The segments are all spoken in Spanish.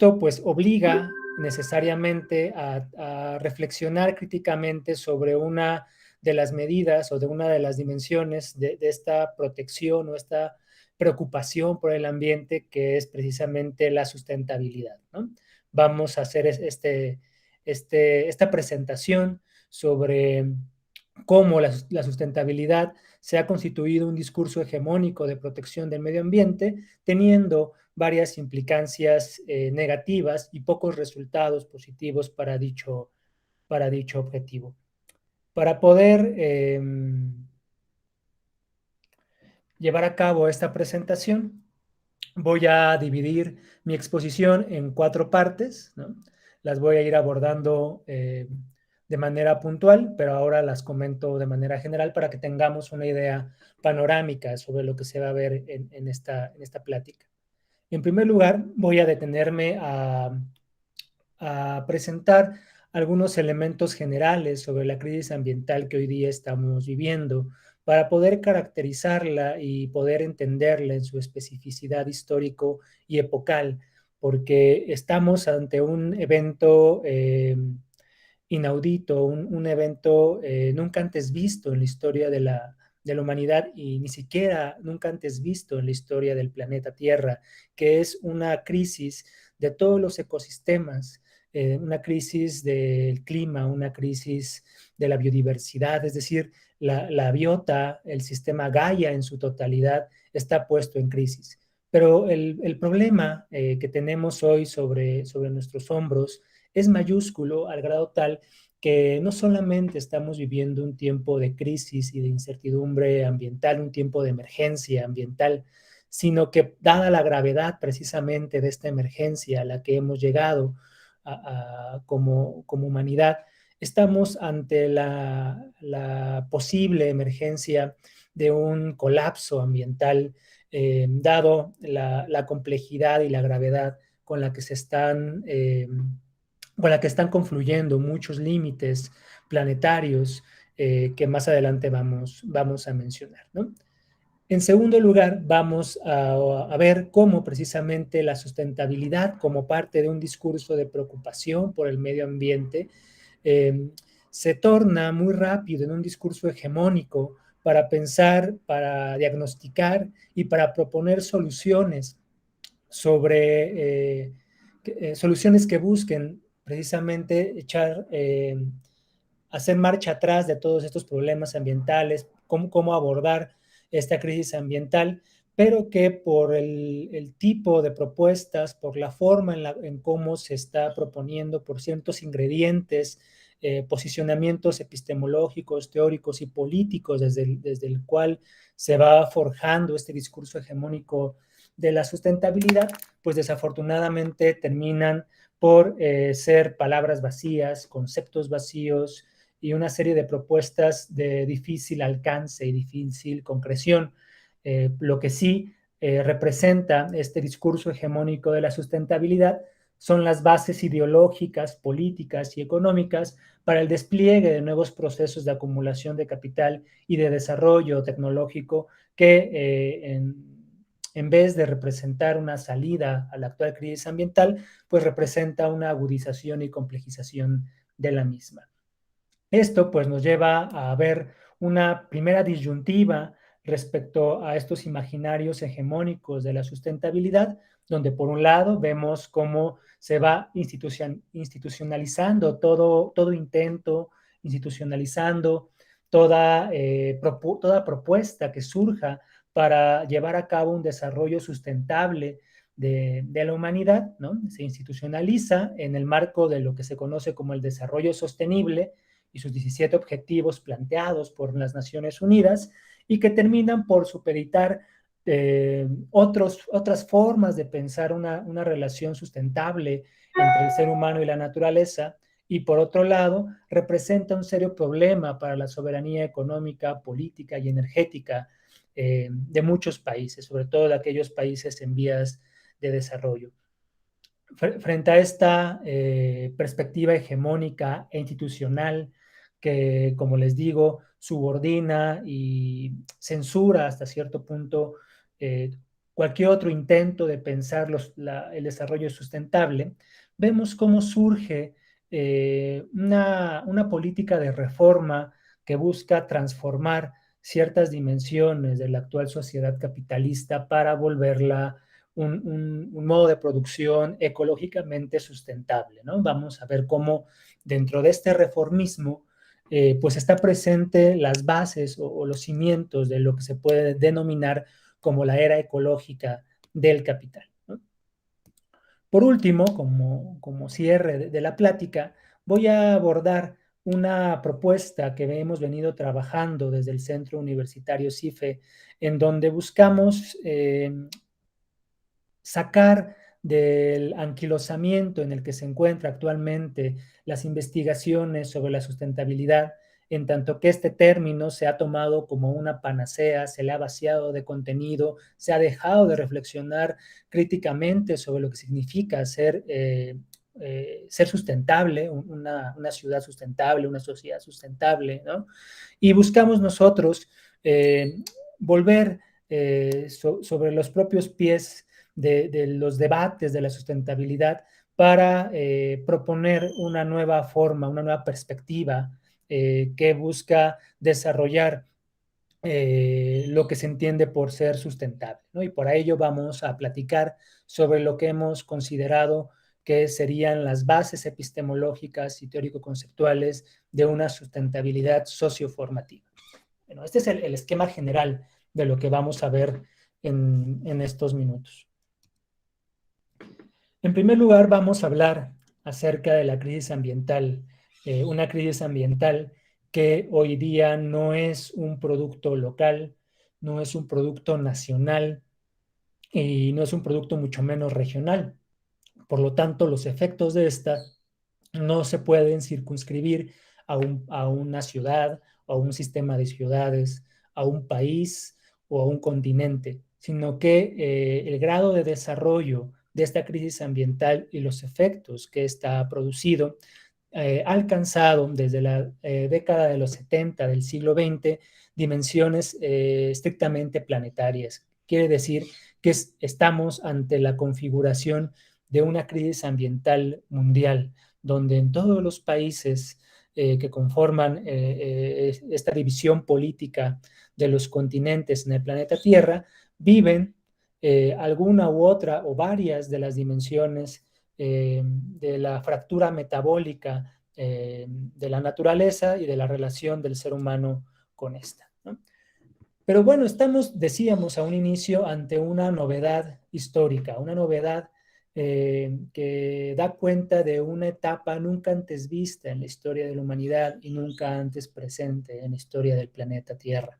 Esto pues obliga necesariamente a reflexionar críticamente sobre una de las medidas o de una de las dimensiones de esta protección o esta preocupación por el ambiente, que es precisamente la sustentabilidad, ¿no? Vamos a hacer esta presentación sobre cómo la sustentabilidad se ha constituido un discurso hegemónico de protección del medio ambiente, teniendo varias implicancias negativas y pocos resultados positivos para dicho objetivo. Para poder llevar a cabo esta presentación, voy a dividir mi exposición en 4 partes, ¿no? Las voy a ir abordando de manera puntual, pero ahora las comento de manera general para que tengamos una idea panorámica sobre lo que se va a ver en esta plática. En primer lugar, voy a detenerme a presentar algunos elementos generales sobre la crisis ambiental que hoy día estamos viviendo, para poder caracterizarla y poder entenderla en su especificidad histórico y epocal, porque estamos ante un evento inaudito, un evento nunca antes visto en la historia de la humanidad y ni siquiera nunca antes visto en la historia del planeta Tierra, que es una crisis de todos los ecosistemas, una crisis del clima, una crisis de la biodiversidad, es decir, la biota, el sistema Gaia en su totalidad está puesto en crisis. Pero el problema que tenemos hoy sobre nuestros hombros es mayúsculo al grado tal que no solamente estamos viviendo un tiempo de crisis y de incertidumbre ambiental, un tiempo de emergencia ambiental, sino que dada la gravedad precisamente de esta emergencia a la que hemos llegado como humanidad, estamos ante la posible emergencia de un colapso ambiental, dado la complejidad y la gravedad con la que con la que están confluyendo muchos límites planetarios que más adelante vamos a mencionar, ¿no? En segundo lugar, vamos a ver cómo precisamente la sustentabilidad como parte de un discurso de preocupación por el medio ambiente se torna muy rápido en un discurso hegemónico para pensar, para diagnosticar y para proponer soluciones sobre soluciones que busquen precisamente hacer marcha atrás de todos estos problemas ambientales, cómo abordar esta crisis ambiental, pero que por el tipo de propuestas, por la forma en cómo se está proponiendo, por ciertos ingredientes, posicionamientos epistemológicos, teóricos y políticos desde el cual se va forjando este discurso hegemónico de la sustentabilidad, pues desafortunadamente terminan por ser palabras vacías, conceptos vacíos y una serie de propuestas de difícil alcance y difícil concreción. Lo que sí representa este discurso hegemónico de la sustentabilidad son las bases ideológicas, políticas y económicas para el despliegue de nuevos procesos de acumulación de capital y de desarrollo tecnológico que en vez de representar una salida a la actual crisis ambiental, pues representa una agudización y complejización de la misma. Esto pues nos lleva a ver una primera disyuntiva respecto a estos imaginarios hegemónicos de la sustentabilidad, donde por un lado vemos cómo se va institucionalizando todo intento, institucionalizando toda propuesta que surja para llevar a cabo un desarrollo sustentable de la humanidad, ¿no? Se institucionaliza en el marco de lo que se conoce como el desarrollo sostenible y sus 17 objetivos planteados por las Naciones Unidas y que terminan por supeditar otras formas de pensar una relación sustentable entre el ser humano y la naturaleza, y por otro lado representa un serio problema para la soberanía económica, política y energética de muchos países, sobre todo de aquellos países en vías de desarrollo. Frente a esta perspectiva hegemónica e institucional que, como les digo, subordina y censura hasta cierto punto cualquier otro intento de pensar el desarrollo sustentable, vemos cómo surge una política de reforma que busca transformar ciertas dimensiones de la actual sociedad capitalista para volverla un modo de producción ecológicamente sustentable, ¿no? Vamos a ver cómo dentro de este reformismo pues está presente las bases o los cimientos de lo que se puede denominar como la era ecológica del capital, ¿no? Por último, como cierre de la plática, voy a abordar una propuesta que hemos venido trabajando desde el Centro Universitario CIFE, en donde buscamos sacar del anquilosamiento en el que se encuentra actualmente las investigaciones sobre la sustentabilidad, en tanto que este término se ha tomado como una panacea, se le ha vaciado de contenido, se ha dejado de reflexionar críticamente sobre lo que significa ser sustentable, una ciudad sustentable, una sociedad sustentable, ¿no? Y buscamos nosotros volver sobre los propios pies de los debates de la sustentabilidad para proponer una nueva forma, una nueva perspectiva que busca desarrollar lo que se entiende por ser sustentable, ¿no? Y por ello vamos a platicar sobre lo que hemos considerado que serían las bases epistemológicas y teórico-conceptuales de una sustentabilidad socioformativa. Bueno, este es el esquema general de lo que vamos a ver en estos minutos. En primer lugar, vamos a hablar acerca de la crisis ambiental, una crisis ambiental que hoy día no es un producto local, no es un producto nacional y no es un producto mucho menos regional. Por lo tanto, los efectos de esta no se pueden circunscribir a una ciudad, a un sistema de ciudades, a un país o a un continente, sino que el grado de desarrollo de esta crisis ambiental y los efectos que esta ha producido ha alcanzado desde la década de los 70 del siglo XX dimensiones estrictamente planetarias. Quiere decir que estamos ante la configuración de una crisis ambiental mundial, donde en todos los países que conforman esta división política de los continentes en el planeta Tierra viven alguna u otra o varias de las dimensiones de la fractura metabólica de la naturaleza y de la relación del ser humano con esta, ¿no? Pero bueno, estamos, decíamos a un inicio, ante una novedad histórica, una novedad que da cuenta de una etapa nunca antes vista en la historia de la humanidad y nunca antes presente en la historia del planeta Tierra.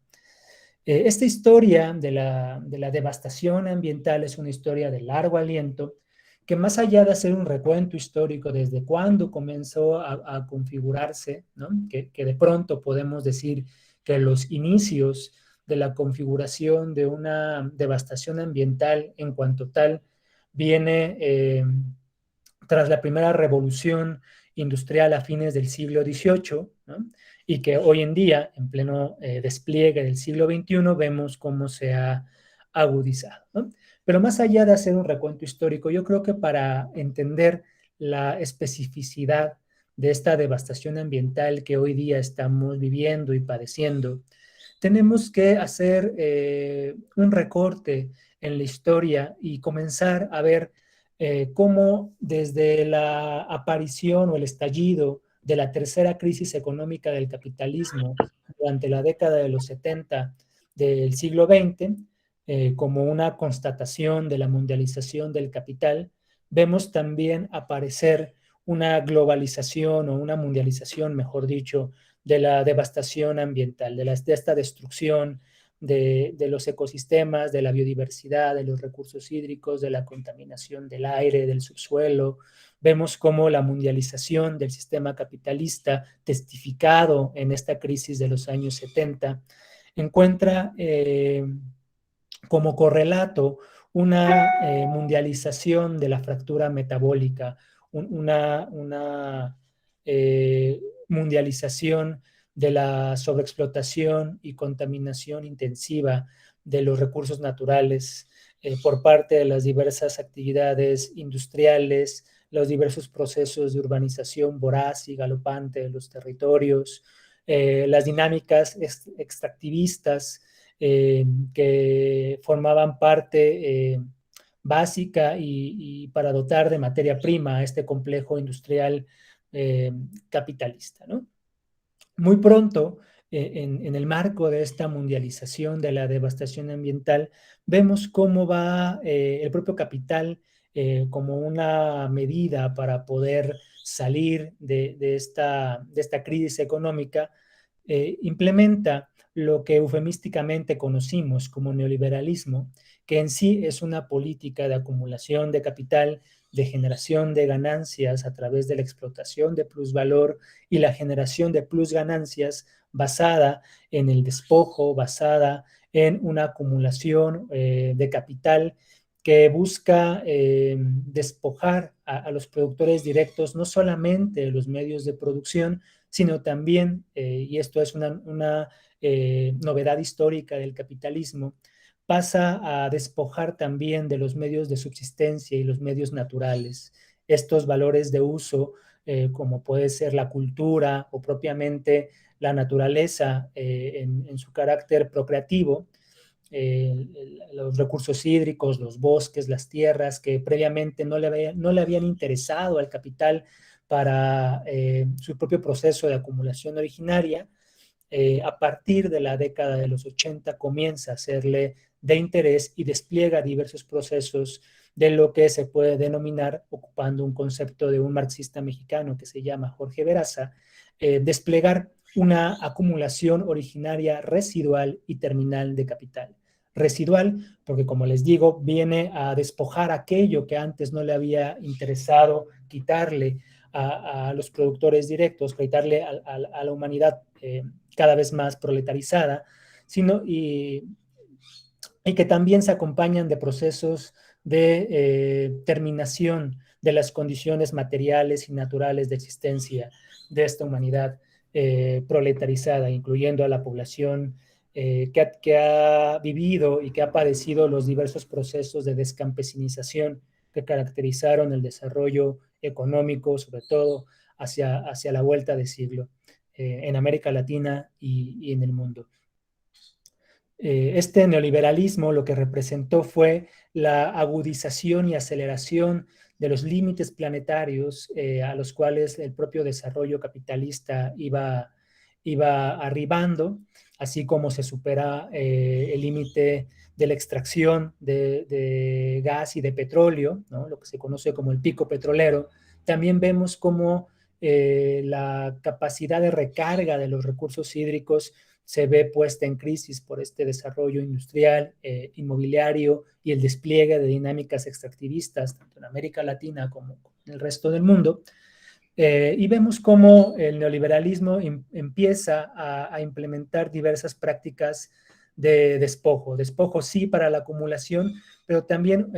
Esta historia de la devastación ambiental es una historia de largo aliento que, más allá de hacer un recuento histórico desde cuándo comenzó a configurarse, ¿no? Que de pronto podemos decir que los inicios de la configuración de una devastación ambiental en cuanto tal viene tras la primera revolución industrial a fines del siglo XVIII, ¿no? Y que hoy en día, en pleno despliegue del siglo XXI, vemos cómo se ha agudizado, ¿no? Pero más allá de hacer un recuento histórico, yo creo que para entender la especificidad de esta devastación ambiental que hoy día estamos viviendo y padeciendo, tenemos que hacer un recorte en la historia y comenzar a ver cómo desde la aparición o el estallido de la tercera crisis económica del capitalismo durante la década de los 70 del siglo XX, como una constatación de la mundialización del capital, vemos también aparecer una globalización o una mundialización, mejor dicho, de la devastación ambiental, de esta destrucción de los ecosistemas, de la biodiversidad, de los recursos hídricos, de la contaminación del aire, del subsuelo. Vemos cómo la mundialización del sistema capitalista, testificado en esta crisis de los años 70, encuentra como correlato una mundialización de la fractura metabólica, una mundialización de la sobreexplotación y contaminación intensiva de los recursos naturales, por parte de las diversas actividades industriales, los diversos procesos de urbanización voraz y galopante de los territorios, las dinámicas extractivistas que formaban parte básica y para dotar de materia prima a este complejo industrial capitalista, ¿no? Muy pronto, en el marco de esta mundialización de la devastación ambiental, vemos cómo va el propio capital como una medida para poder salir de esta crisis económica, implementa lo que eufemísticamente conocimos como neoliberalismo, que en sí es una política de acumulación de capital, de generación de ganancias a través de la explotación de plusvalor y la generación de plusganancias basada en el despojo, basada en una acumulación de capital que busca despojar a los productores directos no solamente de los medios de producción, sino también, y esto es una novedad histórica del capitalismo, pasa a despojar también de los medios de subsistencia y los medios naturales, estos valores de uso, como puede ser la cultura o propiamente la naturaleza en su carácter procreativo, los recursos hídricos, los bosques, las tierras, que previamente no le habían interesado al capital para su propio proceso de acumulación originaria. A partir de la década de los 80 comienza a serle de interés y despliega diversos procesos de lo que se puede denominar, ocupando un concepto de un marxista mexicano que se llama Jorge Veraza, desplegar una acumulación originaria residual y terminal de capital. Residual, porque como les digo, viene a despojar aquello que antes no le había interesado quitarle a los productores directos, quitarle a la humanidad cada vez más proletarizada, sino y que también se acompañan de procesos de terminación de las condiciones materiales y naturales de existencia de esta humanidad proletarizada, incluyendo a la población que ha vivido y que ha padecido los diversos procesos de descampesinización que caracterizaron el desarrollo económico, sobre todo hacia la vuelta de siglo, en América Latina y en el mundo. Este neoliberalismo lo que representó fue la agudización y aceleración de los límites planetarios a los cuales el propio desarrollo capitalista iba arribando, así como se supera el límite de la extracción de gas y de petróleo, ¿no? Lo que se conoce como el pico petrolero. También vemos cómo la capacidad de recarga de los recursos hídricos se ve puesta en crisis por este desarrollo industrial, inmobiliario y el despliegue de dinámicas extractivistas, tanto en América Latina como en el resto del mundo. Y vemos cómo el neoliberalismo empieza a implementar diversas prácticas de despojo. Despojo sí para la acumulación, pero también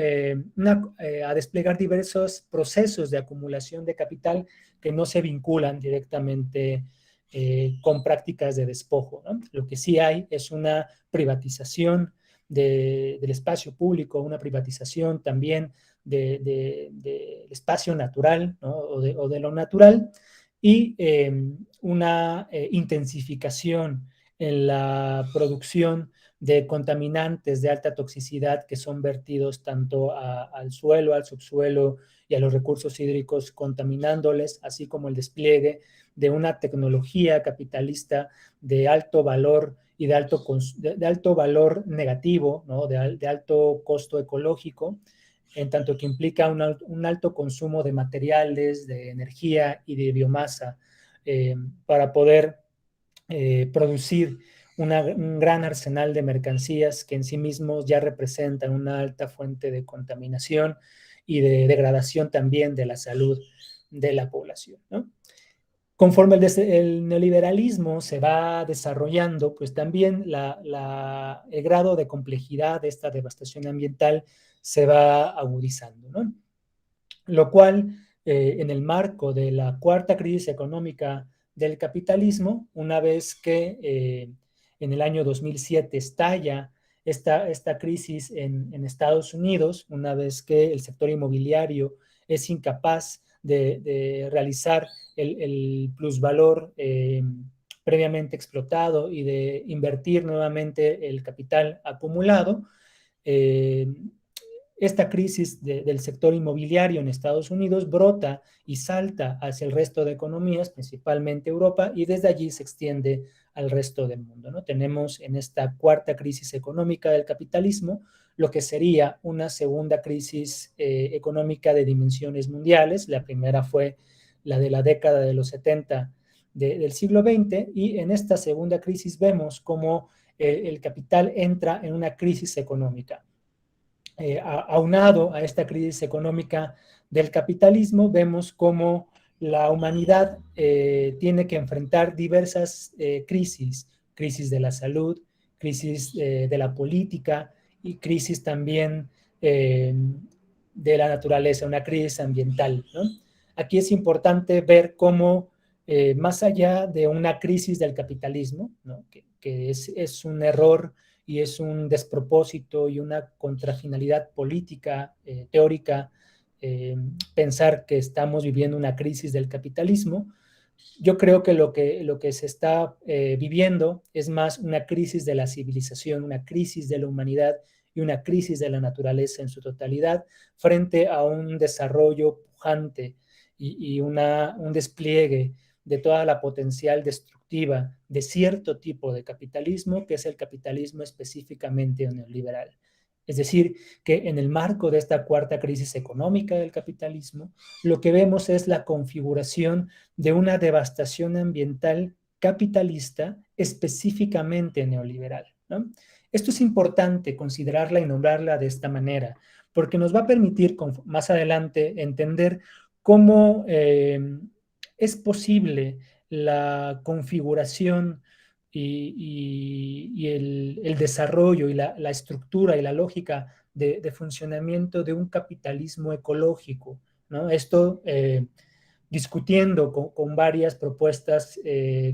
a desplegar diversos procesos de acumulación de capital que no se vinculan directamente con prácticas de despojo, ¿no? Lo que sí hay es una privatización del espacio público, una privatización también del espacio natural, ¿no? o de lo natural, y una intensificación en la producción de contaminantes de alta toxicidad que son vertidos tanto al suelo, al subsuelo y a los recursos hídricos, contaminándoles, así como el despliegue de una tecnología capitalista de alto valor y de alto valor negativo, ¿no? de alto costo ecológico, en tanto que implica un alto consumo de materiales, de energía y de biomasa para poder producir un gran arsenal de mercancías que en sí mismos ya representan una alta fuente de contaminación y de degradación también de la salud de la población, ¿no? Conforme el neoliberalismo se va desarrollando, pues también el grado de complejidad de esta devastación ambiental se va agudizando, ¿no? Lo cual, en el marco de la cuarta crisis económica del capitalismo, una vez que en el año 2007 estalla esta crisis en Estados Unidos, una vez que el sector inmobiliario es incapaz de realizar el plusvalor previamente explotado y de invertir nuevamente el capital acumulado. Esta crisis del sector inmobiliario en Estados Unidos brota y salta hacia el resto de economías, principalmente Europa, y desde allí se extiende al resto del mundo, ¿no? Tenemos en esta cuarta crisis económica del capitalismo lo que sería una segunda crisis económica de dimensiones mundiales. La primera fue la de la década de los 70 del siglo XX, y en esta segunda crisis vemos cómo el capital entra en una crisis económica. Aunado a esta crisis económica del capitalismo, vemos cómo la humanidad tiene que enfrentar diversas crisis de la salud, crisis de la política y crisis también de la naturaleza, una crisis ambiental, ¿no? Aquí es importante ver cómo más allá de una crisis del capitalismo, ¿no? que es un error y es un despropósito y una contrafinalidad política, teórica, pensar que estamos viviendo una crisis del capitalismo. Yo creo que lo que se está viviendo es más una crisis de la civilización, una crisis de la humanidad y una crisis de la naturaleza en su totalidad frente a un desarrollo pujante y un despliegue de toda la potencial destructiva de cierto tipo de capitalismo, que es el capitalismo específicamente neoliberal. Es decir, que en el marco de esta cuarta crisis económica del capitalismo, lo que vemos es la configuración de una devastación ambiental capitalista específicamente neoliberal, ¿no? Esto es importante considerarla y nombrarla de esta manera, porque nos va a permitir más adelante entender cómo es posible la configuración y el desarrollo y la estructura y la lógica de funcionamiento de un capitalismo ecológico, ¿no? Esto discutiendo con varias propuestas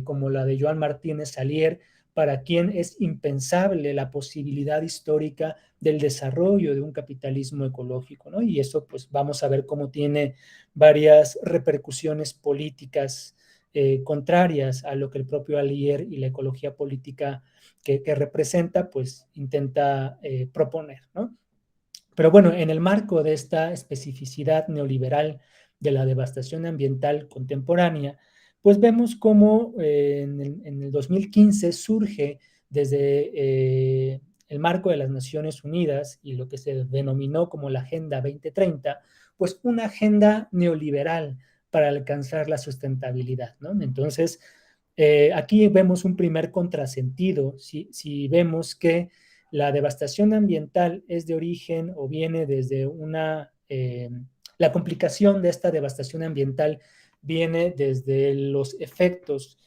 como la de Joan Martínez Salier, para quien es impensable la posibilidad histórica del desarrollo de un capitalismo ecológico, ¿no? Y eso pues vamos a ver cómo tiene varias repercusiones políticas contrarias a lo que el propio Alier y la ecología política que representa, pues intenta proponer, ¿no? Pero bueno, en el marco de esta especificidad neoliberal de la devastación ambiental contemporánea, pues vemos cómo en el 2015 surge desde el marco de las Naciones Unidas y lo que se denominó como la Agenda 2030, pues una agenda neoliberal para alcanzar la sustentabilidad, ¿no? Entonces, aquí vemos un primer contrasentido, si vemos que la devastación ambiental es de origen o viene desde la complicación de esta devastación ambiental viene desde los efectos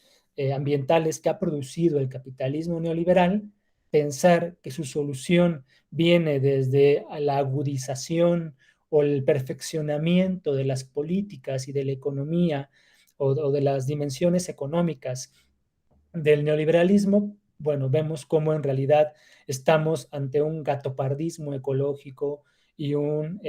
ambientales que ha producido el capitalismo neoliberal. Pensar que su solución viene desde la agudización o el perfeccionamiento de las políticas y de la economía o de las dimensiones económicas del neoliberalismo, bueno, vemos cómo en realidad estamos ante un gatopardismo ecológico y un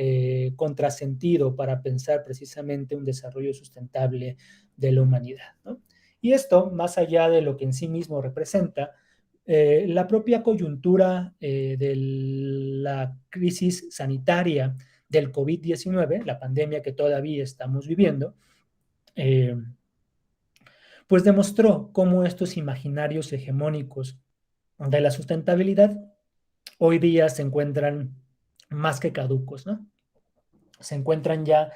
contrasentido para pensar precisamente un desarrollo sustentable de la humanidad, ¿no? Y esto, más allá de lo que en sí mismo representa, la propia coyuntura de la crisis sanitaria del COVID-19, la pandemia que todavía estamos viviendo, pues demostró cómo estos imaginarios hegemónicos de la sustentabilidad hoy día se encuentran más que caducos, ¿no? Se encuentran ya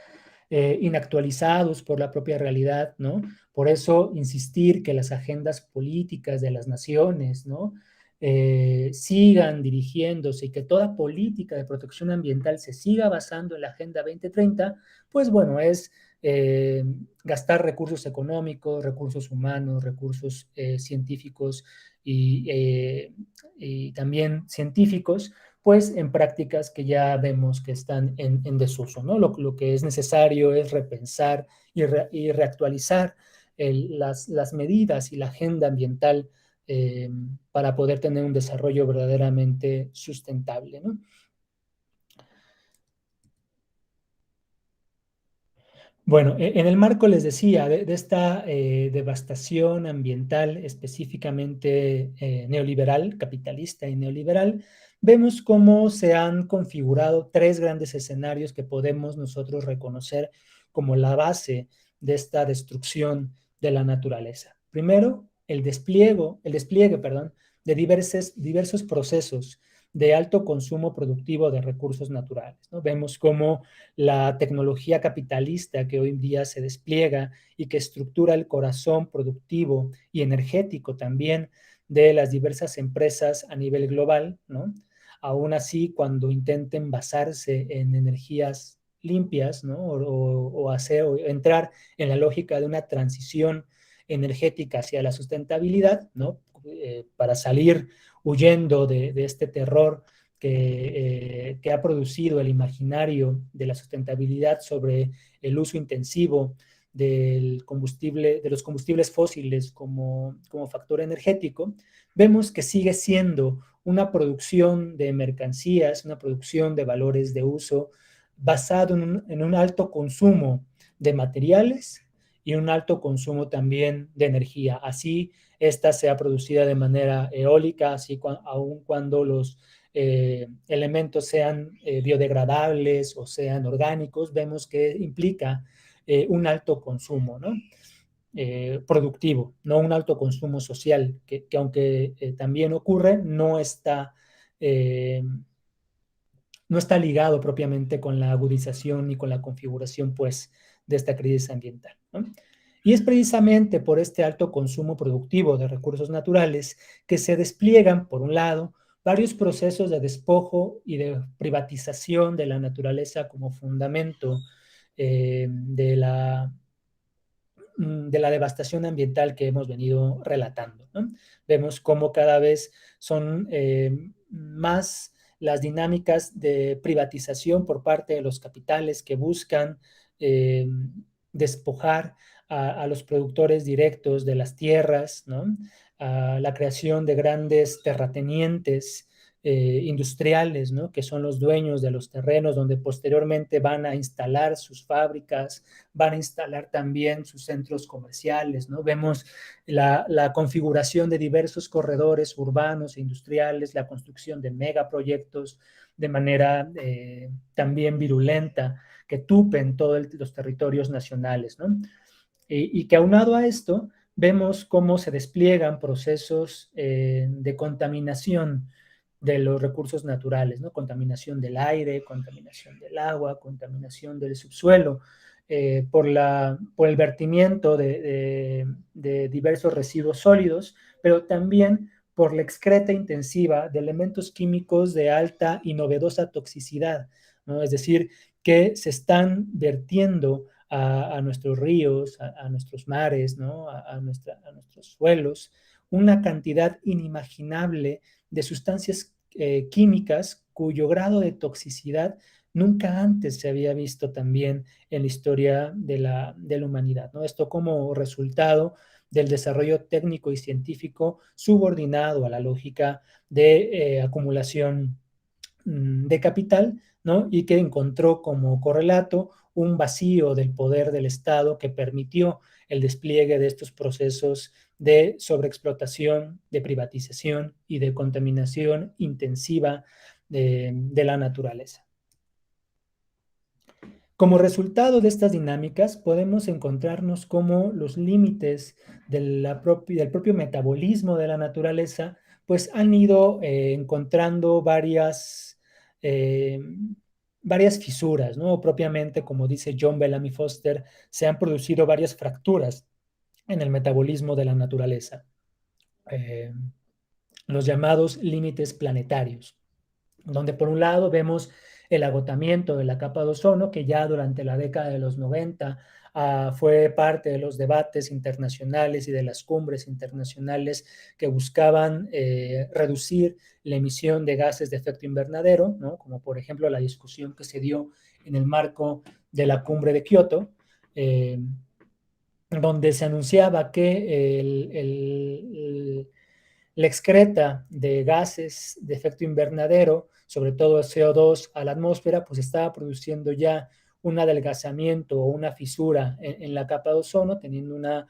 inactualizados por la propia realidad, ¿no? Por eso insistir que las agendas políticas de las naciones, ¿no? Sigan dirigiéndose y que toda política de protección ambiental se siga basando en la Agenda 2030, pues bueno, es gastar recursos económicos, recursos humanos, recursos científicos y también científicos, pues en prácticas que ya vemos que están en desuso, ¿no? Lo que es necesario es repensar y reactualizar las medidas y la agenda ambiental para poder tener un desarrollo verdaderamente sustentable, ¿no? Bueno, en el marco, les decía, de esta devastación ambiental específicamente neoliberal, capitalista y neoliberal, vemos cómo se han configurado tres grandes escenarios que podemos nosotros reconocer como la base de esta destrucción de la naturaleza. Primero, el despliegue, perdón, de diversos procesos de alto consumo productivo de recursos naturales, ¿no? Vemos cómo la tecnología capitalista que hoy en día se despliega y que estructura el corazón productivo y energético también de las diversas empresas a nivel global, ¿no? Aún así, cuando intenten basarse en energías limpias, ¿no? O entrar en la lógica de una transición energética hacia la sustentabilidad, ¿no? Para salir huyendo de este terror que ha producido el imaginario de la sustentabilidad sobre el uso intensivo del combustible, de los combustibles fósiles como factor energético, vemos que sigue siendo una producción de mercancías, una producción de valores de uso basado en un alto consumo de materiales y un alto consumo también de energía. Así, esta sea producida de manera eólica, así aun cuando los elementos sean biodegradables o sean orgánicos, vemos que implica un alto consumo, ¿no? Productivo, no un alto consumo social, que aunque también ocurre, eh, no está ligado propiamente con la agudización y con la configuración, pues, de esta crisis ambiental, ¿no? Y es precisamente por este alto consumo productivo de recursos naturales que se despliegan, por un lado, varios procesos de despojo y de privatización de la naturaleza como fundamento de la devastación ambiental que hemos venido relatando, ¿no? Vemos cómo cada vez son más las dinámicas de privatización por parte de los capitales que buscan eh, despojar a los productores directos de las tierras, ¿no? A la creación de grandes terratenientes industriales, ¿no? Que son los dueños de los terrenos donde posteriormente van a instalar sus fábricas, van a instalar también sus centros comerciales, ¿no? Vemos la configuración de diversos corredores urbanos e industriales, la construcción de megaproyectos de manera también virulenta, que tupen todos los territorios nacionales, ¿no? Y que aunado a esto, vemos cómo se despliegan procesos de contaminación de los recursos naturales, ¿no? Contaminación del aire, contaminación del agua, contaminación del subsuelo, por el vertimiento de diversos residuos sólidos, pero también por la excreta intensiva de elementos químicos de alta y novedosa toxicidad, ¿no? Es decir, que se están vertiendo a nuestros ríos, a nuestros mares, ¿no? A nuestros suelos, una cantidad inimaginable de sustancias químicas cuyo grado de toxicidad nunca antes se había visto también en la historia de la humanidad, ¿no? Esto como resultado del desarrollo técnico y científico subordinado a la lógica de acumulación de capital, ¿no? Y que encontró como correlato un vacío del poder del Estado que permitió el despliegue de estos procesos de sobreexplotación, de privatización y de contaminación intensiva de la naturaleza. Como resultado de estas dinámicas, podemos encontrarnos como los límites del propio metabolismo de la naturaleza, pues han ido encontrando eh, varias fisuras, ¿no? Propiamente, como dice John Bellamy Foster, se han producido varias fracturas en el metabolismo de la naturaleza, eh, los llamados límites planetarios, donde por un lado vemos el agotamiento de la capa de ozono, que ya durante la década de los 90 fue parte de los debates internacionales y de las cumbres internacionales que buscaban reducir la emisión de gases de efecto invernadero, ¿no? Como por ejemplo la discusión que se dio en el marco de la cumbre de Kioto, donde se anunciaba que la excreta de gases de efecto invernadero, sobre todo el CO2, a la atmósfera, pues estaba produciendo ya un adelgazamiento o una fisura en la capa de ozono, teniendo una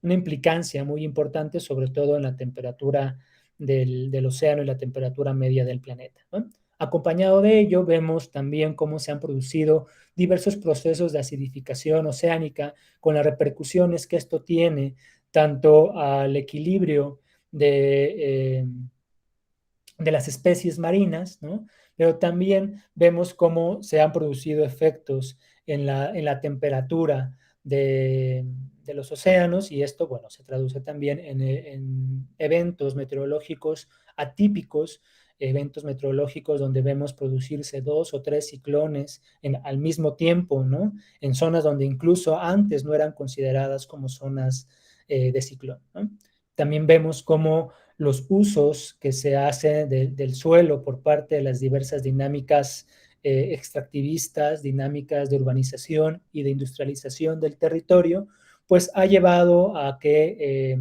implicancia muy importante, sobre todo en la temperatura del océano y la temperatura media del planeta, ¿no? Acompañado de ello, vemos también cómo se han producido diversos procesos de acidificación oceánica, con las repercusiones que esto tiene tanto al equilibrio de las especies marinas, ¿no? Pero también vemos cómo se han producido efectos en la temperatura de los océanos, y esto, bueno, se traduce también en eventos meteorológicos atípicos, eventos meteorológicos donde vemos producirse 2 o 3 ciclones al mismo tiempo, ¿no? En zonas donde incluso antes no eran consideradas como zonas de ciclón, ¿no? También vemos cómo los usos que se hacen del suelo por parte de las diversas dinámicas extractivistas, dinámicas de urbanización y de industrialización del territorio, pues ha llevado a que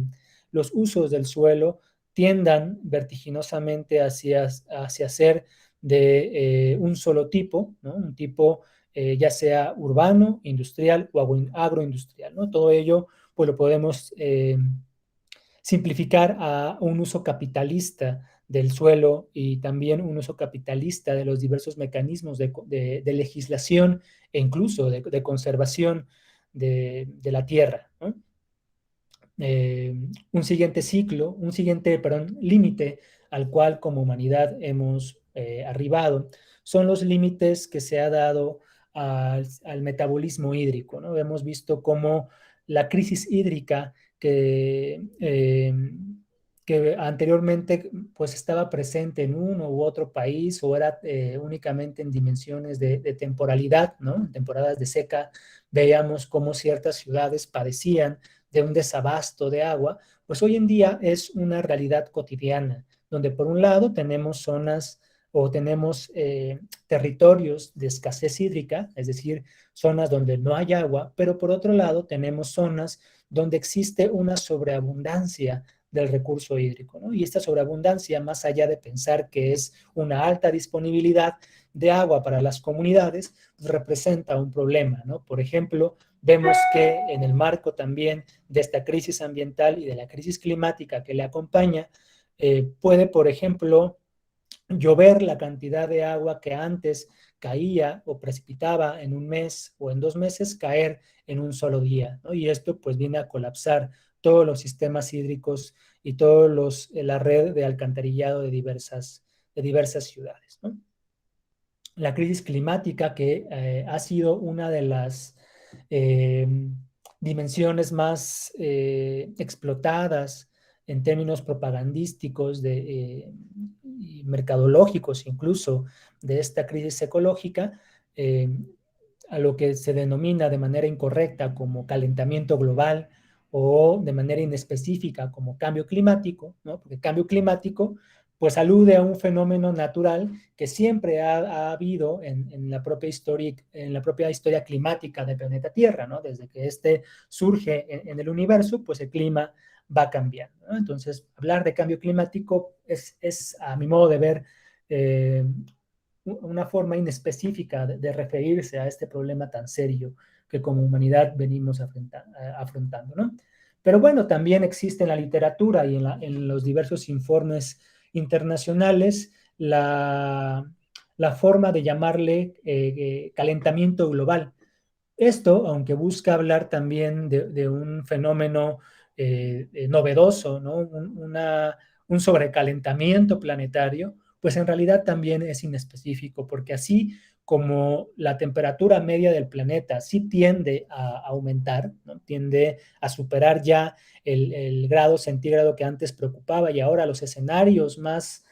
los usos del suelo tiendan vertiginosamente hacia ser de un solo tipo, ¿no? Un tipo ya sea urbano, industrial o agroindustrial, ¿no? Todo ello pues lo podemos simplificar a un uso capitalista del suelo y también un uso capitalista de los diversos mecanismos de legislación e incluso de conservación la tierra, ¿no? Un siguiente ciclo, un siguiente, perdón, límite al cual como humanidad hemos arribado, son los límites que se ha dado al metabolismo hídrico, ¿no? Hemos visto cómo la crisis hídrica que anteriormente pues estaba presente en uno u otro país o era únicamente en dimensiones de temporalidad, ¿no? En temporadas de seca veíamos cómo ciertas ciudades padecían de un desabasto de agua, pues hoy en día es una realidad cotidiana, donde por un lado tenemos zonas o tenemos territorios de escasez hídrica, es decir, zonas donde no hay agua, pero por otro lado tenemos zonas donde existe una sobreabundancia del recurso hídrico, ¿no? Y esta sobreabundancia, más allá de pensar que es una alta disponibilidad de agua para las comunidades, pues representa un problema, ¿no? Por ejemplo, vemos que en el marco también de esta crisis ambiental y de la crisis climática que le acompaña, puede, por ejemplo, llover la cantidad de agua que antes caía o precipitaba en un mes o en 2 meses, caer en un solo día, ¿no? Y esto pues viene a colapsar todos los sistemas hídricos y la red de alcantarillado de diversas ciudades, ¿no? La crisis climática, que ha sido una de las eh, dimensiones más explotadas en términos propagandísticos y mercadológicos incluso de esta crisis ecológica, eh, a lo que se denomina de manera incorrecta como calentamiento global o de manera inespecífica como cambio climático, ¿no? Porque cambio climático pues alude a un fenómeno natural que siempre ha habido en la propia historia climática del planeta Tierra, ¿no? Desde que este surge en el universo, pues el clima va cambiando, ¿no? Entonces, hablar de cambio climático es a mi modo de ver, eh, una forma inespecífica de referirse a este problema tan serio que como humanidad venimos afrontando, ¿no? Pero bueno, también existe en la literatura y en los diversos informes internacionales la forma de llamarle calentamiento global. Esto, aunque busca hablar también de un fenómeno novedoso, ¿no? Un sobrecalentamiento planetario, pues en realidad también es inespecífico, porque así como la temperatura media del planeta sí tiende a aumentar, ¿no? Tiende a superar ya el grado centígrado que antes preocupaba, y ahora los escenarios más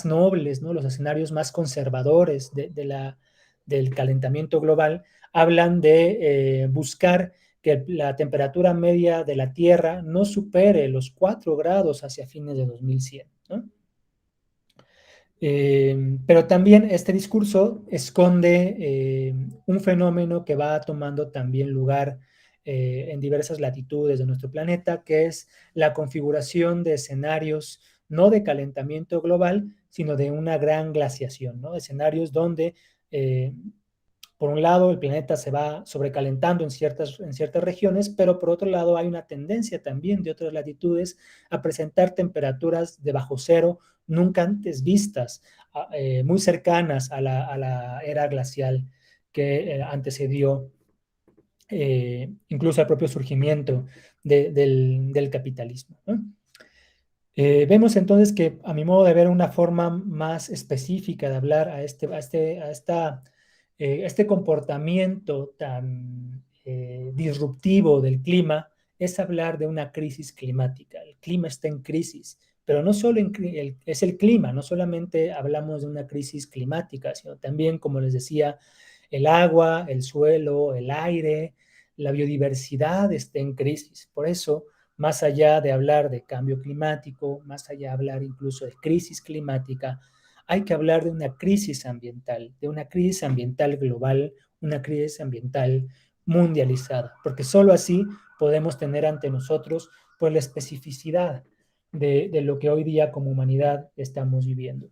nobles, ¿no? Los escenarios más conservadores del calentamiento global hablan de buscar que la temperatura media de la Tierra no supere los 4 grados hacia fines de 2100, ¿no? Pero también este discurso esconde un fenómeno que va tomando también lugar en diversas latitudes de nuestro planeta, que es la configuración de escenarios no de calentamiento global, sino de una gran glaciación, ¿no? Escenarios donde, por un lado, el planeta se va sobrecalentando en ciertas regiones, pero por otro lado hay una tendencia también de otras latitudes a presentar temperaturas de bajo cero nunca antes vistas, muy cercanas a la era glacial que antecedió incluso al propio surgimiento del capitalismo, ¿no? Vemos entonces que, a mi modo de ver, una forma más específica de hablar este comportamiento tan disruptivo del clima es hablar de una crisis climática. El clima está en crisis, pero no solo es el clima, no solamente hablamos de una crisis climática, sino también, como les decía, el agua, el suelo, el aire, la biodiversidad está en crisis. Por eso, más allá de hablar de cambio climático, más allá de hablar incluso de crisis climática, hay que hablar de una crisis ambiental global, una crisis ambiental mundializada, porque solo así podemos tener ante nosotros pues la especificidad de lo que hoy día como humanidad estamos viviendo.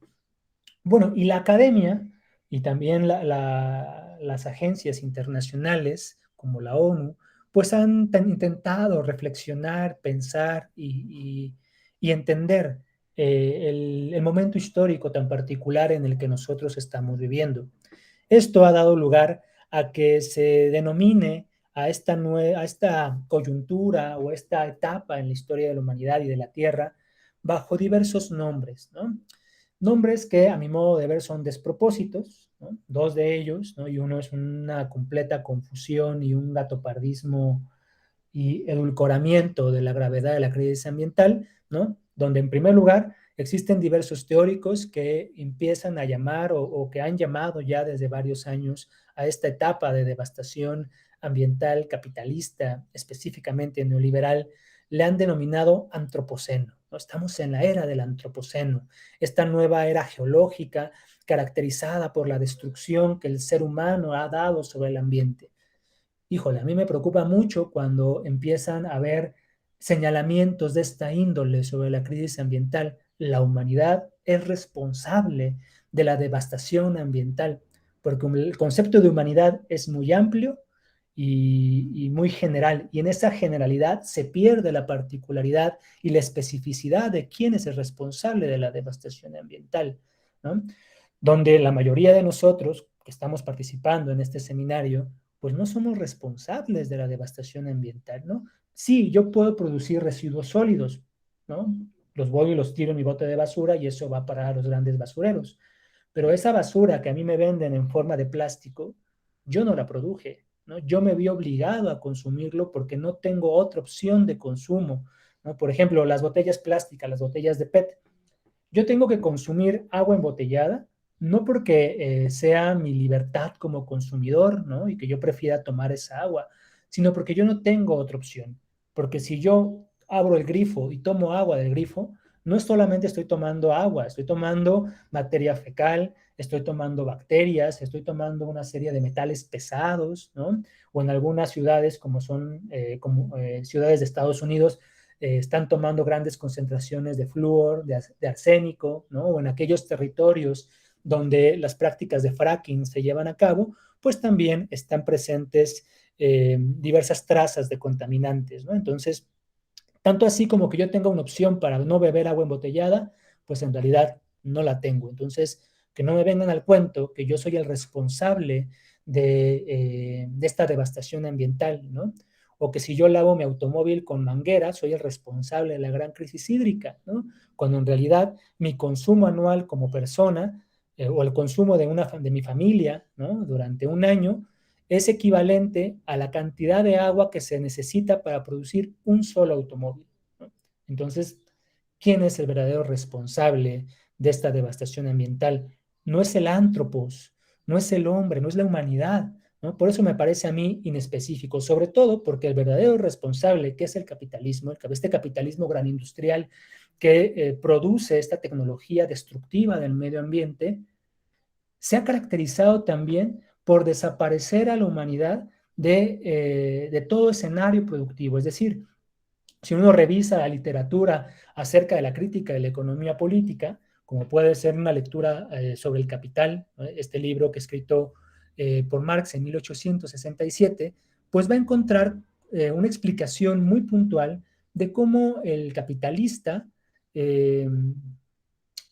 Bueno, y la academia y también las agencias internacionales como la ONU, pues han intentado reflexionar, pensar y entender el momento histórico tan particular en el que nosotros estamos viviendo. Esto ha dado lugar a que se denomine a esta coyuntura o esta etapa en la historia de la humanidad y de la Tierra bajo diversos nombres, ¿no? Nombres que a mi modo de ver son despropósitos, ¿no? Dos de ellos, ¿no? Y uno es una completa confusión y un gatopardismo y edulcoramiento de la gravedad de la crisis ambiental, ¿no? Donde en primer lugar existen diversos teóricos que empiezan a llamar o que han llamado ya desde varios años a esta etapa de devastación ambiental capitalista, específicamente neoliberal, le han denominado antropoceno, ¿no? Estamos en la era del antropoceno, esta nueva era geológica caracterizada por la destrucción que el ser humano ha dado sobre el ambiente. Híjole, a mí me preocupa mucho cuando empiezan a haber señalamientos de esta índole sobre la crisis ambiental. La humanidad es responsable de la devastación ambiental, porque el concepto de humanidad es muy amplio y muy general, y en esa generalidad se pierde la particularidad y la especificidad de quién es el responsable de la devastación ambiental, ¿no? Donde la mayoría de nosotros que estamos participando en este seminario, pues no somos responsables de la devastación ambiental, ¿no? Sí, yo puedo producir residuos sólidos, ¿no? Los voy y los tiro en mi bote de basura y eso va para los grandes basureros. Pero esa basura que a mí me venden en forma de plástico, yo no la produje, ¿no? Yo me vi obligado a consumirlo porque no tengo otra opción de consumo, ¿no? Por ejemplo, las botellas plásticas, las botellas de PET. Yo tengo que consumir agua embotellada, no porque sea mi libertad como consumidor, ¿no? Y que yo prefiera tomar esa agua, sino porque yo no tengo otra opción. Porque si yo abro el grifo y tomo agua del grifo, no solamente estoy tomando agua, estoy tomando materia fecal, estoy tomando bacterias, estoy tomando una serie de metales pesados, ¿no? O en algunas ciudades, como son ciudades de Estados Unidos, están tomando grandes concentraciones de flúor, de arsénico, ¿no? O en aquellos territorios donde las prácticas de fracking se llevan a cabo, pues también están presentes diversas trazas de contaminantes, ¿no? Entonces, tanto así como que yo tenga una opción para no beber agua embotellada, pues en realidad no la tengo. Entonces, que no me vengan al cuento que yo soy el responsable de esta devastación ambiental, ¿no? O que si yo lavo mi automóvil con manguera, soy el responsable de la gran crisis hídrica, ¿no? Cuando en realidad mi consumo anual como persona o el consumo de mi familia, ¿no? Durante un año es equivalente a la cantidad de agua que se necesita para producir un solo automóvil, ¿no? Entonces, ¿quién es el verdadero responsable de esta devastación ambiental? No es el antropos, no es el hombre, no es la humanidad, ¿no? Por eso me parece a mí inespecífico, sobre todo porque el verdadero responsable, que es el capitalismo, este capitalismo gran industrial que produce esta tecnología destructiva del medio ambiente, se ha caracterizado también por desaparecer a la humanidad de todo escenario productivo. Es decir, si uno revisa la literatura acerca de la crítica de la economía política, como puede ser una lectura sobre El Capital, ¿no? Este libro que es escrito por Marx en 1867, pues va a encontrar una explicación muy puntual de cómo el capitalista eh,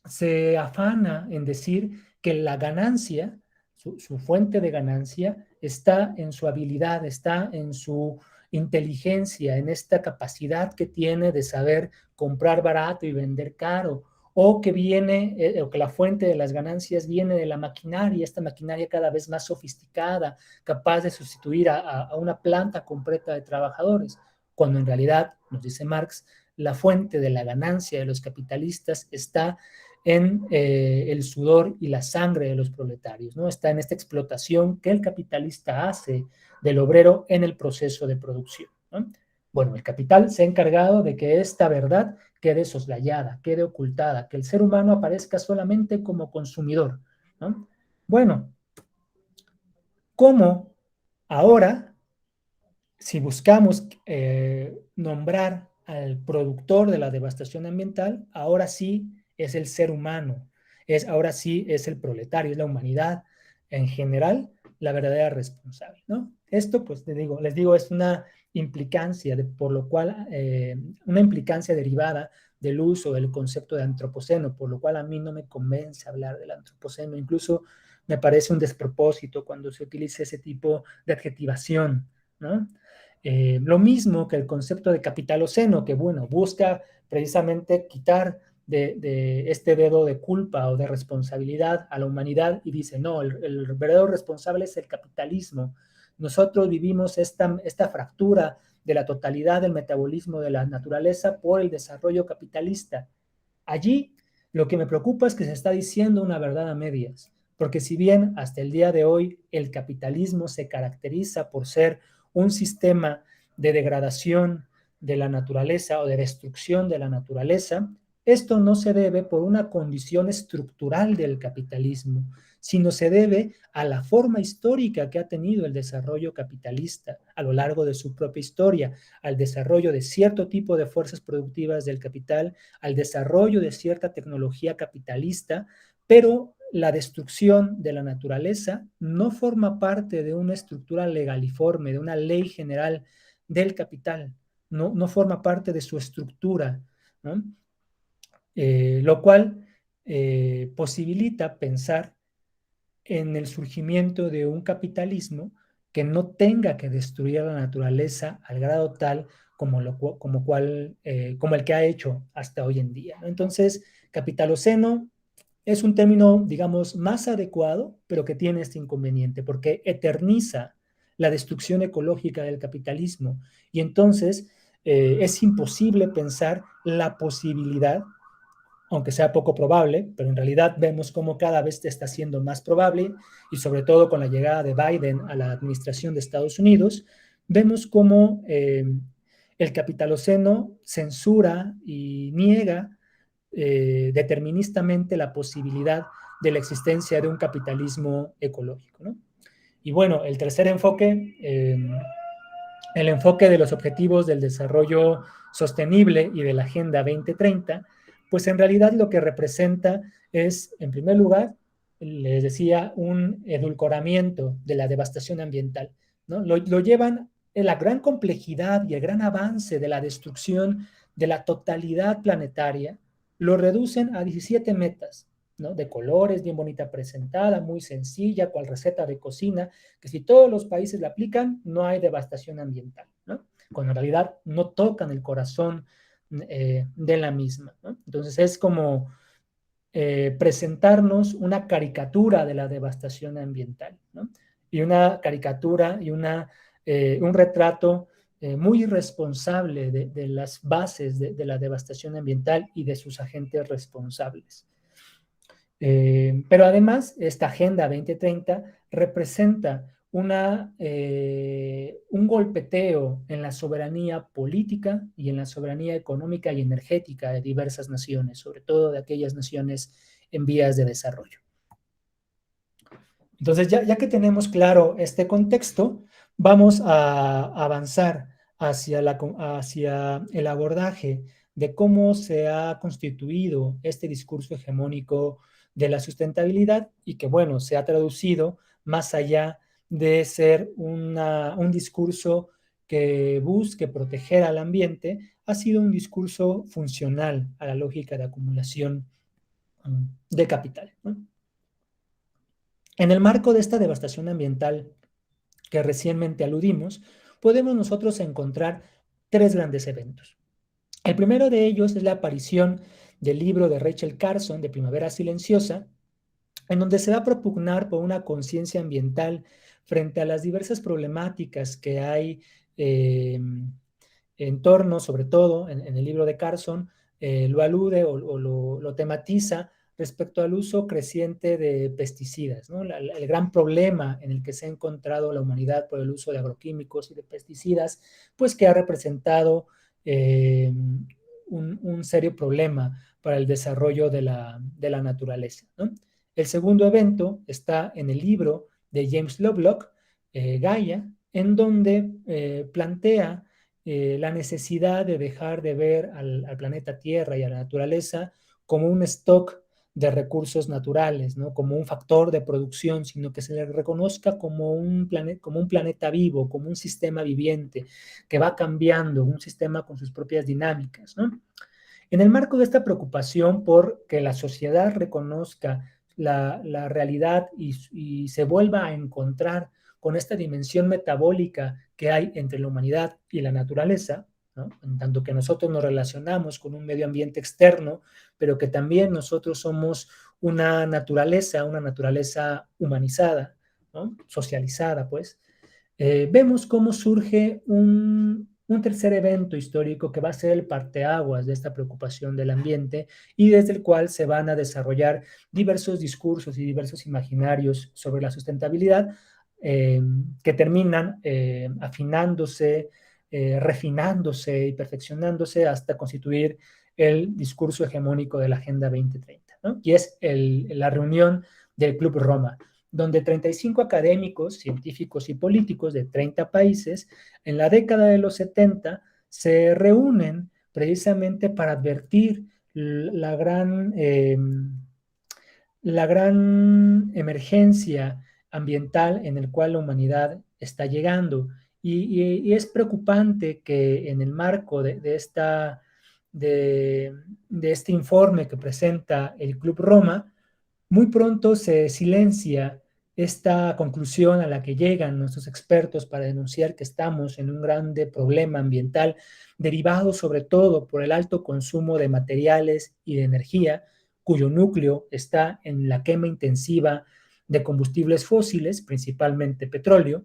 se afana en decir que la ganancia, su fuente de ganancia, está en su habilidad, está en su inteligencia, en esta capacidad que tiene de saber comprar barato y vender caro, o que viene, o que la fuente de las ganancias viene de la maquinaria, esta maquinaria cada vez más sofisticada, capaz de sustituir a una planta completa de trabajadores, cuando en realidad, nos dice Marx, la fuente de la ganancia de los capitalistas está en el sudor y la sangre de los proletarios, ¿no? Está en esta explotación que el capitalista hace del obrero en el proceso de producción, ¿no? Bueno, el capital se ha encargado de que esta verdad quede soslayada, quede ocultada, que el ser humano aparezca solamente como consumidor, ¿no? Bueno, ¿cómo ahora, si buscamos nombrar al productor de la devastación ambiental, ahora sí es el ser humano, ahora sí es el proletario, es la humanidad en general la verdadera responsable, ¿no? Esto, pues les digo, es una implicancia, por lo cual, una implicancia derivada del uso del concepto de antropoceno, por lo cual a mí no me convence hablar del antropoceno, incluso me parece un despropósito cuando se utiliza ese tipo de adjetivación, ¿no? Lo mismo que el concepto de capitaloceno, que bueno, busca precisamente quitar de este dedo de culpa o de responsabilidad a la humanidad y dice, no, el verdadero responsable es el capitalismo. Nosotros vivimos esta fractura de la totalidad del metabolismo de la naturaleza por el desarrollo capitalista. Allí lo que me preocupa es que se está diciendo una verdad a medias, porque si bien hasta el día de hoy el capitalismo se caracteriza por ser un sistema de degradación de la naturaleza o de destrucción de la naturaleza, esto no se debe por una condición estructural del capitalismo, sino se debe a la forma histórica que ha tenido el desarrollo capitalista a lo largo de su propia historia, al desarrollo de cierto tipo de fuerzas productivas del capital, al desarrollo de cierta tecnología capitalista, pero la destrucción de la naturaleza no forma parte de una estructura legaliforme, de una ley general del capital, no forma parte de su estructura, ¿no? Lo cual posibilita pensar en el surgimiento de un capitalismo que no tenga que destruir a la naturaleza al grado tal como el que ha hecho hasta hoy en día, ¿no? Entonces, capitaloceno es un término, digamos, más adecuado, pero que tiene este inconveniente, porque eterniza la destrucción ecológica del capitalismo y entonces es imposible pensar la posibilidad, aunque sea poco probable, pero en realidad vemos cómo cada vez está siendo más probable, y sobre todo con la llegada de Biden a la administración de Estados Unidos, vemos cómo el capitaloceno censura y niega deterministamente la posibilidad de la existencia de un capitalismo ecológico, ¿no? Y bueno, el tercer enfoque, el enfoque de los objetivos del desarrollo sostenible y de la Agenda 2030, pues en realidad lo que representa es, en primer lugar, les decía, un edulcoramiento de la devastación ambiental, ¿no? Lo llevan en la gran complejidad y el gran avance de la destrucción de la totalidad planetaria, lo reducen a 17 metas, ¿no? De colores, bien bonita presentada, muy sencilla, cual receta de cocina, que si todos los países la aplican, no hay devastación ambiental, ¿no? Cuando en realidad no tocan el corazón de la misma, ¿no? Entonces es como presentarnos una caricatura de la devastación ambiental, ¿no? Y una caricatura y un retrato muy irresponsable de las bases de la devastación ambiental y de sus agentes responsables. Pero además, esta Agenda 2030 representa un golpeteo en la soberanía política y en la soberanía económica y energética de diversas naciones, sobre todo de aquellas naciones en vías de desarrollo. Entonces, ya que tenemos claro este contexto, vamos a avanzar hacia el abordaje de cómo se ha constituido este discurso hegemónico de la sustentabilidad y que, bueno, se ha traducido más allá de ser un discurso que busque proteger al ambiente, ha sido un discurso funcional a la lógica de acumulación de capital, ¿no? En el marco de esta devastación ambiental que recientemente aludimos, podemos nosotros encontrar tres grandes eventos. El primero de ellos es la aparición del libro de Rachel Carson, de Primavera Silenciosa, en donde se va a propugnar por una conciencia ambiental frente a las diversas problemáticas que hay en torno, sobre todo en el libro de Carson, lo alude o lo tematiza respecto al uso creciente de pesticidas, ¿no? El gran problema en el que se ha encontrado la humanidad por el uso de agroquímicos y de pesticidas, pues que ha representado un serio problema para el desarrollo de la naturaleza, ¿no? El segundo evento está en el libro de James Lovelock, Gaia, en donde plantea la necesidad de dejar de ver al planeta Tierra y a la naturaleza como un stock de recursos naturales, ¿no? Como un factor de producción, sino que se le reconozca como un planeta vivo, como un sistema viviente que va cambiando, un sistema con sus propias dinámicas, ¿no? En el marco de esta preocupación por que la sociedad reconozca la realidad y se vuelva a encontrar con esta dimensión metabólica que hay entre la humanidad y la naturaleza, ¿no? En tanto que nosotros nos relacionamos con un medio ambiente externo, pero que también nosotros somos una naturaleza humanizada, ¿no? Socializada, pues. Vemos cómo surge un tercer evento histórico que va a ser el parteaguas de esta preocupación del ambiente y desde el cual se van a desarrollar diversos discursos y diversos imaginarios sobre la sustentabilidad que terminan afinándose, refinándose y perfeccionándose hasta constituir el discurso hegemónico de la Agenda 2030, ¿no? Y es la reunión del Club Roma, donde 35 académicos, científicos y políticos de 30 países en la década de los 70 se reúnen precisamente para advertir la gran emergencia ambiental en el cual la humanidad está llegando. Y es preocupante que en el marco de este informe que presenta el Club Roma, muy pronto se silencia esta conclusión a la que llegan nuestros expertos para denunciar que estamos en un grande problema ambiental derivado sobre todo por el alto consumo de materiales y de energía, cuyo núcleo está en la quema intensiva de combustibles fósiles, principalmente petróleo,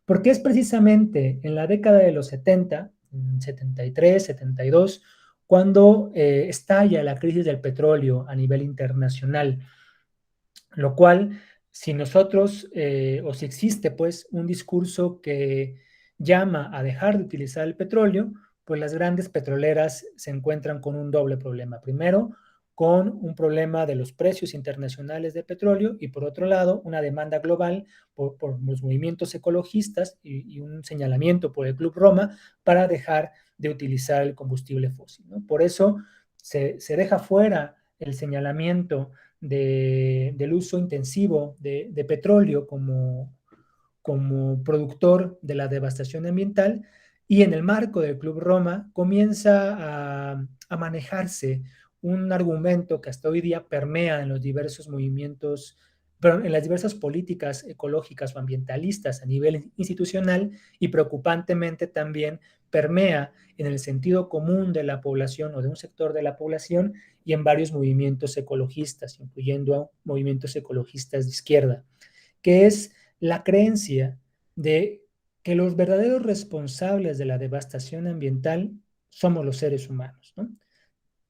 porque es precisamente en la década de los 70, 73, 72, cuando estalla la crisis del petróleo a nivel internacional, lo cual, si nosotros, o si existe pues un discurso que llama a dejar de utilizar el petróleo, pues las grandes petroleras se encuentran con un doble problema. Primero, con un problema de los precios internacionales de petróleo y por otro lado, una demanda global por los movimientos ecologistas y un señalamiento por el Club Roma para dejar de utilizar el combustible fósil, ¿no? Por eso se deja fuera el señalamiento del uso intensivo de petróleo como productor de la devastación ambiental y en el marco del Club Roma comienza a manejarse un argumento que hasta hoy día permea en los diversos movimientos, pero en las diversas políticas ecológicas o ambientalistas a nivel institucional y preocupantemente también permea en el sentido común de la población o de un sector de la población y en varios movimientos ecologistas, incluyendo a movimientos ecologistas de izquierda, que es la creencia de que los verdaderos responsables de la devastación ambiental somos los seres humanos, ¿no?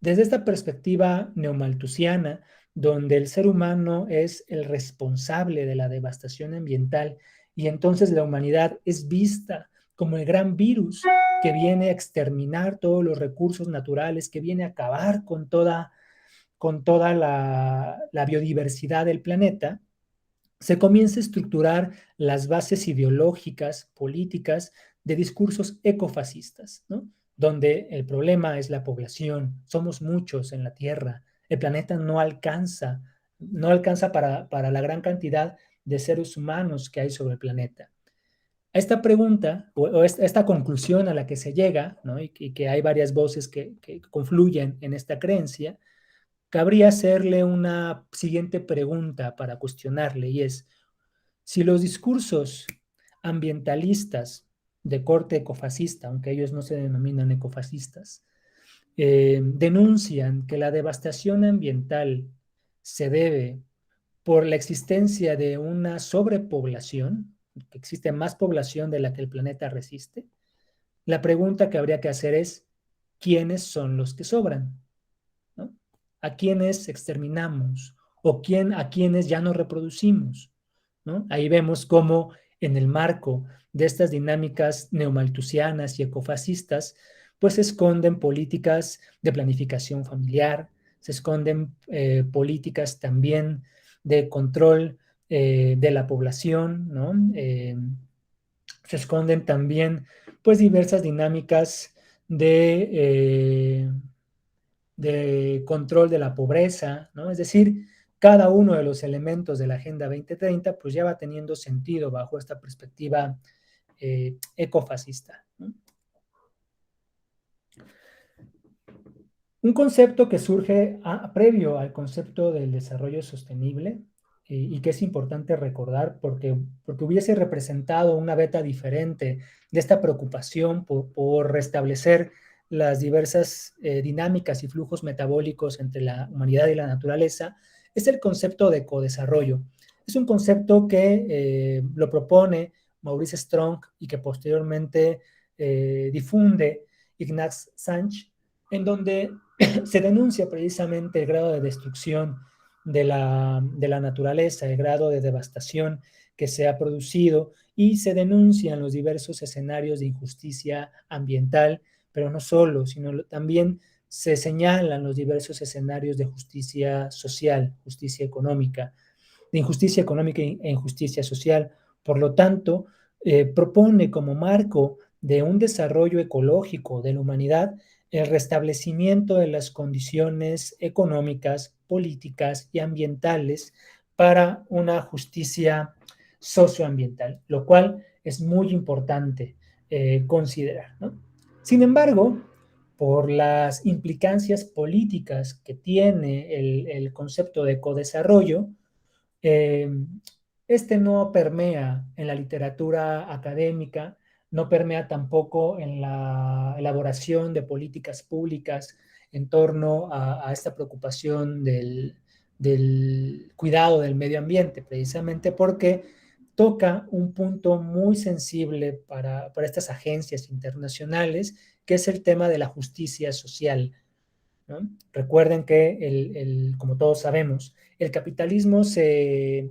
Desde esta perspectiva neomalthusiana, donde el ser humano es el responsable de la devastación ambiental y entonces la humanidad es vista como el gran virus que viene a exterminar todos los recursos naturales, que viene a acabar con toda la biodiversidad del planeta, se comienza a estructurar las bases ideológicas, políticas de discursos ecofascistas, ¿no? Donde el problema es la población, somos muchos en la Tierra, el planeta no alcanza para la gran cantidad de seres humanos que hay sobre el planeta. A esta pregunta o esta conclusión a la que se llega, ¿no? y que hay varias voces que confluyen en esta creencia, cabría hacerle una siguiente pregunta para cuestionarle, y es, si los discursos ambientalistas de corte ecofascista, aunque ellos no se denominan ecofascistas, denuncian que la devastación ambiental se debe por la existencia de una sobrepoblación, que existe más población de la que el planeta resiste, la pregunta que habría que hacer es, ¿quiénes son los que sobran? ¿No? ¿A quiénes exterminamos? ¿O a quiénes ya no reproducimos? ¿No? Ahí vemos cómo en el marco de estas dinámicas neomalthusianas y ecofascistas, pues se esconden políticas de planificación familiar, se esconden políticas también de control de la población, ¿no? Se esconden también pues diversas dinámicas de control de la pobreza, ¿no? Es decir, cada uno de los elementos de la Agenda 2030 pues ya va teniendo sentido bajo esta perspectiva ecofascista, ¿no? Un concepto que surge previo al concepto del desarrollo sostenible y que es importante recordar porque hubiese representado una beta diferente de esta preocupación por restablecer las diversas dinámicas y flujos metabólicos entre la humanidad y la naturaleza, es el concepto de ecodesarrollo. Es un concepto que lo propone Maurice Strong y que posteriormente difunde Ignaz Sanch, en donde se denuncia precisamente el grado de destrucción de la naturaleza, el grado de devastación que se ha producido y se denuncian los diversos escenarios de injusticia ambiental, pero no solo, sino también se señalan los diversos escenarios de justicia social, justicia económica, de injusticia económica e injusticia social. Por lo tanto, propone como marco de un desarrollo ecológico de la humanidad el restablecimiento de las condiciones económicas, políticas y ambientales para una justicia socioambiental, lo cual es muy importante considerar, ¿no? Sin embargo, por las implicancias políticas que tiene el concepto de ecodesarrollo, eh, este no permea en la literatura académica, no permea tampoco en la elaboración de políticas públicas en torno a esta preocupación del cuidado del medio ambiente, precisamente porque toca un punto muy sensible para estas agencias internacionales, que es el tema de la justicia social, ¿no? Recuerden que, como todos sabemos, el capitalismo se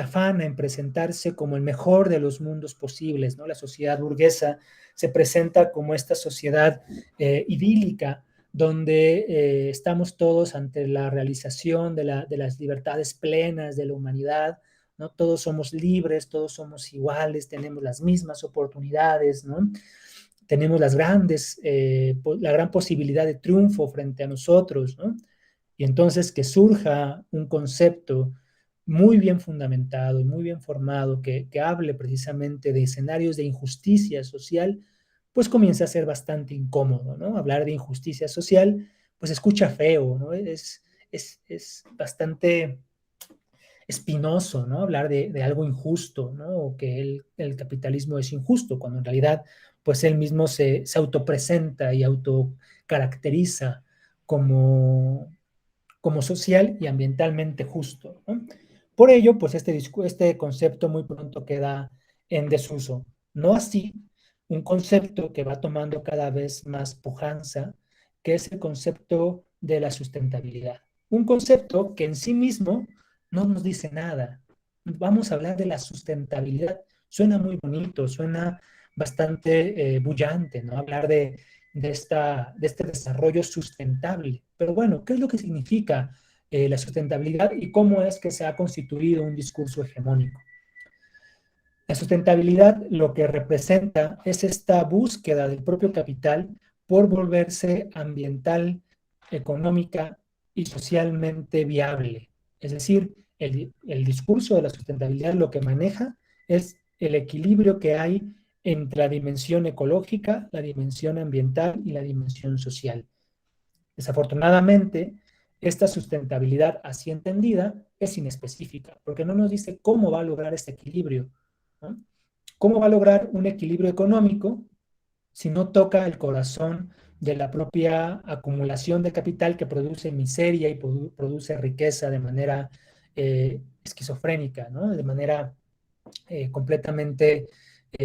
afana en presentarse como el mejor de los mundos posibles, ¿no? La sociedad burguesa se presenta como esta sociedad idílica, donde estamos todos ante la realización de las libertades plenas de la humanidad, ¿no? Todos somos libres, todos somos iguales, tenemos las mismas oportunidades, ¿no? Tenemos la gran posibilidad de triunfo frente a nosotros, ¿no? Y entonces que surja un concepto muy bien fundamentado y muy bien formado que hable precisamente de escenarios de injusticia social, pues comienza a ser bastante incómodo, ¿no? Hablar de injusticia social, pues escucha feo, ¿no? Es bastante espinoso, ¿no? Hablar de algo injusto, ¿no? O que el capitalismo es injusto, cuando en realidad, pues él mismo se autopresenta y autocaracteriza como, como social y ambientalmente justo, ¿no? Por ello, pues este concepto muy pronto queda en desuso. No así un concepto que va tomando cada vez más pujanza, que es el concepto de la sustentabilidad. Un concepto que en sí mismo no nos dice nada. Vamos a hablar de la sustentabilidad. Suena muy bonito, suena bastante bullante, ¿no? Hablar de este desarrollo sustentable. Pero bueno, ¿qué es lo que significa la sustentabilidad y cómo es que se ha constituido un discurso hegemónico. La sustentabilidad lo que representa es esta búsqueda del propio capital por volverse ambiental, económica y socialmente viable. Es decir, el discurso de la sustentabilidad lo que maneja es el equilibrio que hay entre la dimensión ecológica, la dimensión ambiental y la dimensión social. Desafortunadamente, esta sustentabilidad así entendida es inespecífica, porque no nos dice cómo va a lograr este equilibrio, ¿no? ¿Cómo va a lograr un equilibrio económico si no toca el corazón de la propia acumulación de capital que produce miseria y produce riqueza de manera esquizofrénica, ¿no? De manera completamente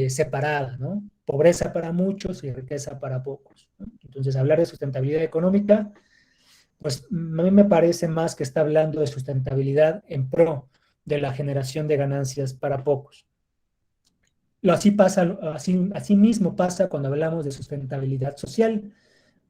separada, ¿no? Pobreza para muchos y riqueza para pocos, ¿no? Entonces, hablar de sustentabilidad económica, pues a mí me parece más que está hablando de sustentabilidad en pro de la generación de ganancias para pocos. Así mismo pasa cuando hablamos de sustentabilidad social.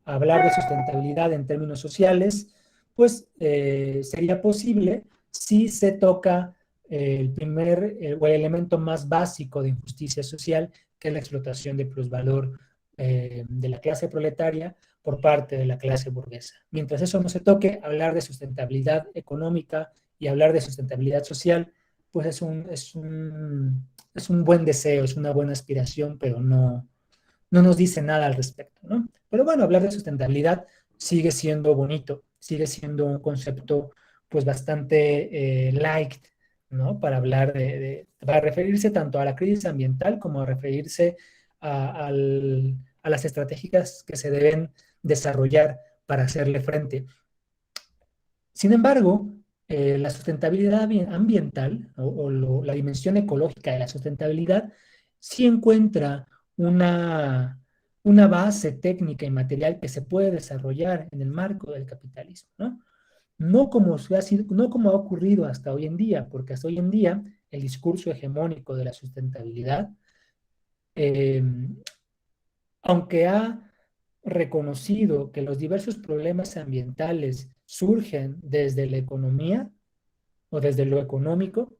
Hablar de sustentabilidad en términos sociales, pues sería posible si se toca o el elemento más básico de injusticia social, que es la explotación de plusvalor de la clase proletaria por parte de la clase burguesa. Mientras eso no se toque, hablar de sustentabilidad económica y hablar de sustentabilidad social, pues es un buen deseo, es una buena aspiración, pero no nos dice nada al respecto, ¿no? Pero bueno, hablar de sustentabilidad sigue siendo bonito, sigue siendo un concepto pues bastante light, ¿no? Para hablar para referirse tanto a la crisis ambiental como a referirse a las estrategias que se deben desarrollar para hacerle frente. Sin embargo, la sustentabilidad ambiental la dimensión ecológica de la sustentabilidad sí encuentra una, una base técnica y material que se puede desarrollar en el marco del capitalismo, ¿no? No como ha ocurrido hasta hoy en día, porque hasta hoy en día el discurso hegemónico de la sustentabilidad, eh, aunque ha reconocido que los diversos problemas ambientales surgen desde la economía o desde lo económico,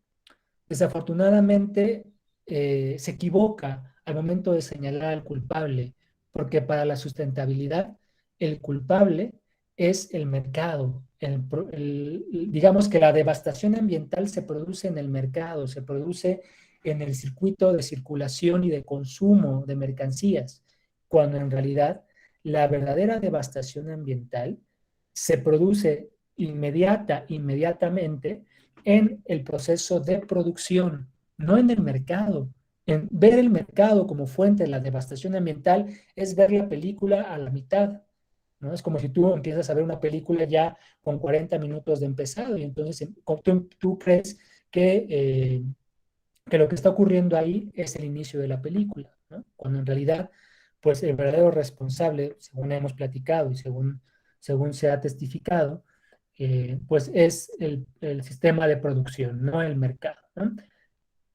desafortunadamente se equivoca al momento de señalar al culpable, porque para la sustentabilidad el culpable es el mercado. Digamos que la devastación ambiental se produce en el mercado, se produce en el circuito de circulación y de consumo de mercancías, cuando en realidad la verdadera devastación ambiental se produce inmediatamente en el proceso de producción, no en el mercado. En ver el mercado como fuente de la devastación ambiental es ver la película a la mitad, ¿no? Es como si tú empiezas a ver una película ya con 40 minutos de empezado y entonces tú crees que lo que está ocurriendo ahí es el inicio de la película, ¿no? Cuando en realidad, pues el verdadero responsable, según hemos platicado y según se ha testificado, pues es el sistema de producción, no el mercado, ¿no?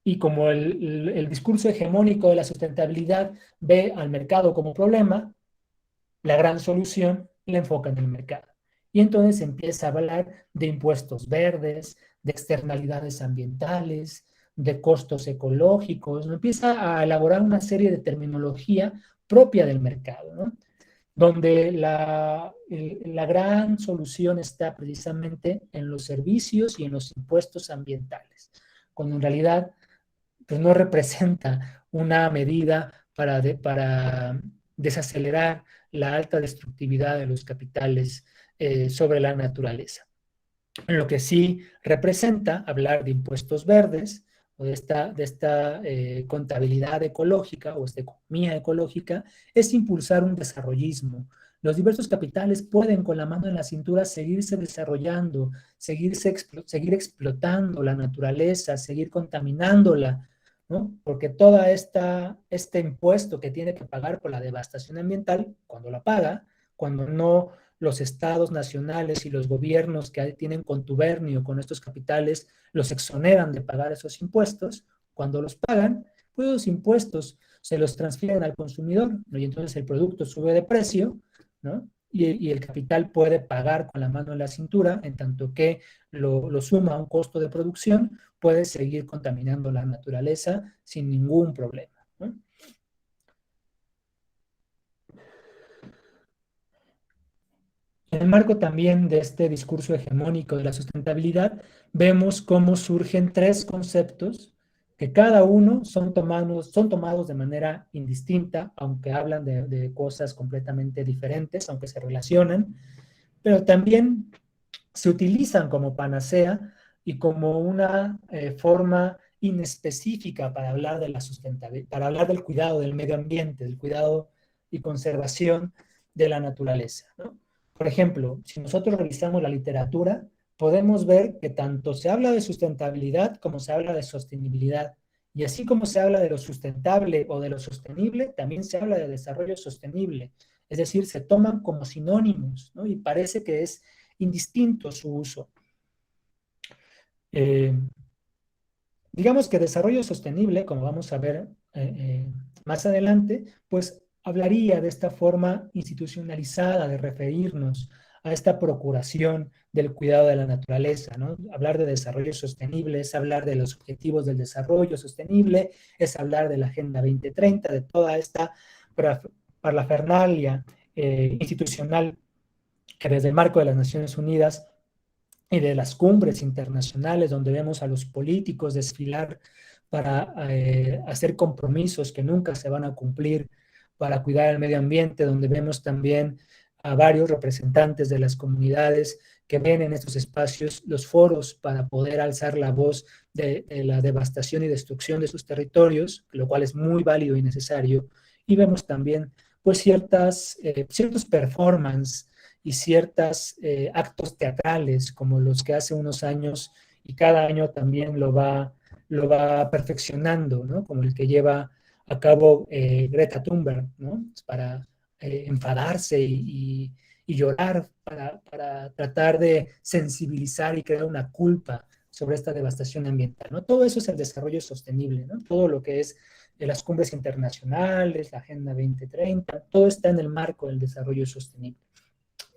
Y como el discurso hegemónico de la sustentabilidad ve al mercado como problema, la gran solución la enfoca en el mercado. Y entonces empieza a hablar de impuestos verdes, de externalidades ambientales, de costos ecológicos, ¿no? Empieza a elaborar una serie de terminología propia del mercado, ¿no? Donde la gran solución está precisamente en los servicios y en los impuestos ambientales, cuando en realidad pues no representa una medida para desacelerar la alta destructividad de los capitales sobre la naturaleza. Lo que sí representa hablar de impuestos verdes o de esta contabilidad ecológica o esta economía ecológica es impulsar un desarrollismo. Los diversos capitales pueden con la mano en la cintura seguirse desarrollando, seguir explotando la naturaleza, seguir contaminándola, ¿no? Porque este impuesto que tiene que pagar por la devastación ambiental, cuando la paga, cuando no los estados nacionales y los gobiernos que tienen contubernio con estos capitales los exoneran de pagar esos impuestos, cuando los pagan, pues los impuestos se los transfieren al consumidor, ¿no? Y entonces el producto sube de precio, ¿no? y el capital puede pagar con la mano en la cintura, en tanto que lo suma a un costo de producción, puede seguir contaminando la naturaleza sin ningún problema, ¿no? En el marco también de este discurso hegemónico de la sustentabilidad, vemos cómo surgen tres conceptos que cada uno son tomados de manera indistinta, aunque hablan de cosas completamente diferentes, aunque se relacionan, pero también se utilizan como panacea y como una forma inespecífica para hablar de la sustentabilidad, para hablar del cuidado del medio ambiente, del cuidado y conservación de la naturaleza, ¿no? Por ejemplo, si nosotros revisamos la literatura, podemos ver que tanto se habla de sustentabilidad como se habla de sostenibilidad. Y así como se habla de lo sustentable o de lo sostenible, también se habla de desarrollo sostenible. Es decir, se toman como sinónimos, ¿no? Y parece que es indistinto su uso. Eh, digamos que desarrollo sostenible, como vamos a ver más adelante, pues hablaría de esta forma institucionalizada de referirnos a esta procuración del cuidado de la naturaleza, ¿no? Hablar de desarrollo sostenible es hablar de los objetivos del desarrollo sostenible, es hablar de la Agenda 2030, de toda esta parafernalia institucional que desde el marco de las Naciones Unidas y de las cumbres internacionales donde vemos a los políticos desfilar para hacer compromisos que nunca se van a cumplir para cuidar el medio ambiente, donde vemos también a varios representantes de las comunidades que ven en estos espacios los foros para poder alzar la voz de la devastación y destrucción de sus territorios, lo cual es muy válido y necesario. Y vemos también pues ciertos performances y ciertos actos teatrales como los que hace unos años y cada año también lo va perfeccionando, ¿no? Como el que lleva a cabo Greta Thunberg, ¿no? Para enfadarse y llorar para tratar de sensibilizar y crear una culpa sobre esta devastación ambiental, ¿no? Todo eso es el desarrollo sostenible, ¿no? Todo lo que es las cumbres internacionales, la Agenda 2030, todo está en el marco del desarrollo sostenible.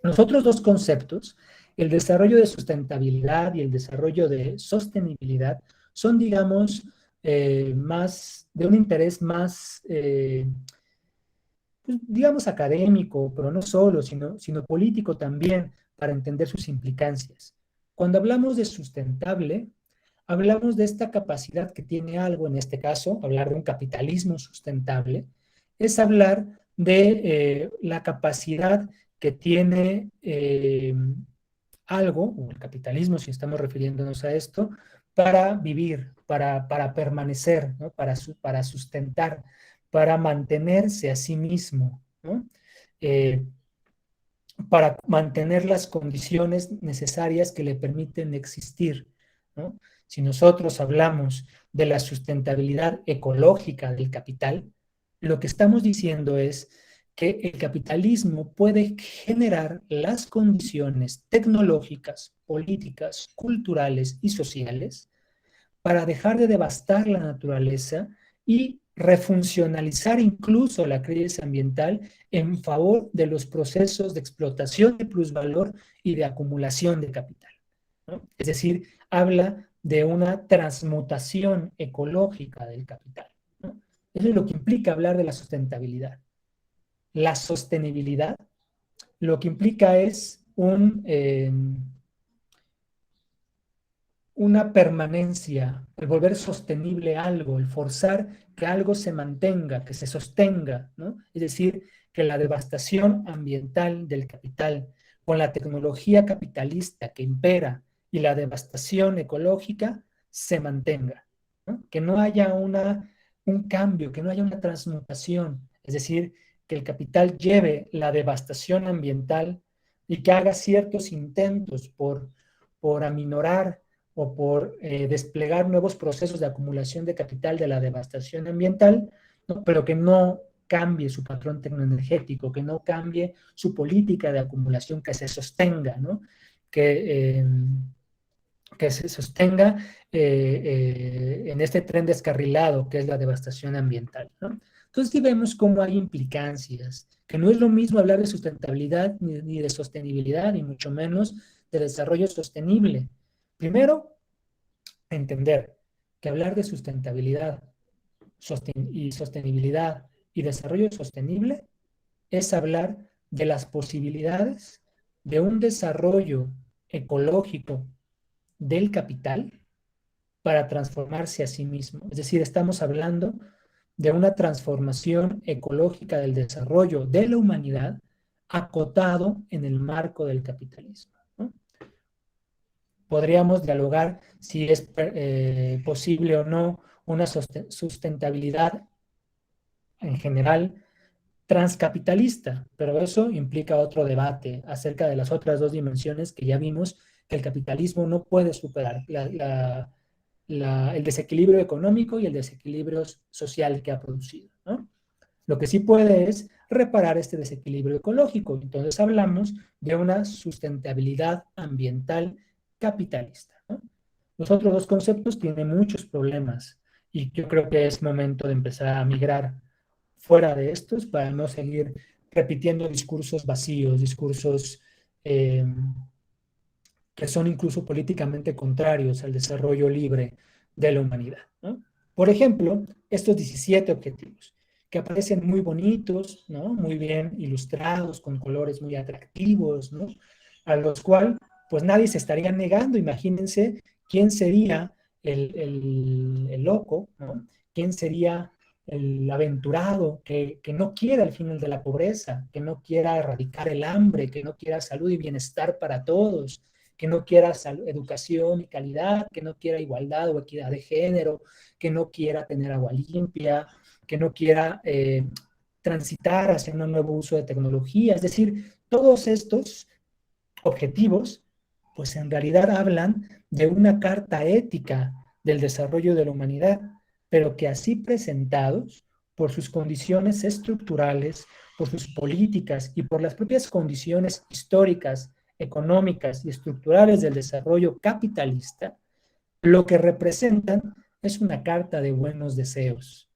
Los otros dos conceptos, el desarrollo de sustentabilidad y el desarrollo de sostenibilidad, son, digamos, más de un interés más, pues, digamos, académico, pero no solo, sino político también, para entender sus implicancias. Cuando hablamos de sustentable, hablamos de esta capacidad que tiene algo, en este caso, hablar de un capitalismo sustentable, es hablar de la capacidad que tiene algo, o el capitalismo, si estamos refiriéndonos a esto, para vivir, para permanecer, ¿no? Para sustentar, para mantenerse a sí mismo, ¿no? Eh, para mantener las condiciones necesarias que le permiten existir, ¿no? Si nosotros hablamos de la sustentabilidad ecológica del capital, lo que estamos diciendo es que el capitalismo puede generar las condiciones tecnológicas, políticas, culturales y sociales para dejar de devastar la naturaleza y refuncionalizar incluso la crisis ambiental en favor de los procesos de explotación de plusvalor y de acumulación de capital, ¿no? Es decir, habla de una transmutación ecológica del capital, ¿no? Eso es lo que implica hablar de la sustentabilidad. La sostenibilidad lo que implica es una permanencia, el volver sostenible algo, el forzar que algo se mantenga, que se sostenga, ¿no? Es decir, que la devastación ambiental del capital con la tecnología capitalista que impera y la devastación ecológica se mantenga, ¿no? Que no haya un cambio, que no haya una transmutación, es decir, que el capital lleve la devastación ambiental y que haga ciertos intentos por aminorar o por desplegar nuevos procesos de acumulación de capital de la devastación ambiental, ¿no? Pero que no cambie su patrón tecnoenergético, que no cambie su política de acumulación, que se sostenga, ¿no? Que, eh, que se sostenga en este tren descarrilado que es la devastación ambiental, ¿no? Entonces sí vemos cómo hay implicancias, que no es lo mismo hablar de sustentabilidad ni de sostenibilidad, ni mucho menos de desarrollo sostenible. Primero, entender que hablar de sustentabilidad y sostenibilidad y desarrollo sostenible es hablar de las posibilidades de un desarrollo ecológico del capital para transformarse a sí mismo. Es decir, estamos hablando de una transformación ecológica del desarrollo de la humanidad acotado en el marco del capitalismo, ¿no? Podríamos dialogar si es posible o no una sustentabilidad en general transcapitalista, pero eso implica otro debate acerca de las otras dos dimensiones que ya vimos que el capitalismo no puede superar, el desequilibrio económico y el desequilibrio social que ha producido, ¿no? Lo que sí puede es reparar este desequilibrio ecológico. Entonces hablamos de una sustentabilidad ambiental capitalista, ¿no? Los otros dos conceptos tienen muchos problemas y yo creo que es momento de empezar a migrar fuera de estos para no seguir repitiendo discursos vacíos, discursos eh, que son incluso políticamente contrarios al desarrollo libre de la humanidad, ¿no? Por ejemplo, estos 17 objetivos, que aparecen muy bonitos, ¿no? Muy bien ilustrados, con colores muy atractivos, ¿no? A los cuales pues nadie se estaría negando. Imagínense quién sería el loco, ¿no? ¿Quién sería el aventurado que no quiera el final de la pobreza, que no quiera erradicar el hambre, que no quiera salud y bienestar para todos, que no quiera educación y calidad, que no quiera igualdad o equidad de género, que no quiera tener agua limpia, que no quiera transitar hacia un nuevo uso de tecnología? Es decir, todos estos objetivos, pues en realidad hablan de una carta ética del desarrollo de la humanidad, pero que así presentados por sus condiciones estructurales, por sus políticas y por las propias condiciones históricas, económicas y estructurales del desarrollo capitalista, lo que representan es una carta de buenos deseos,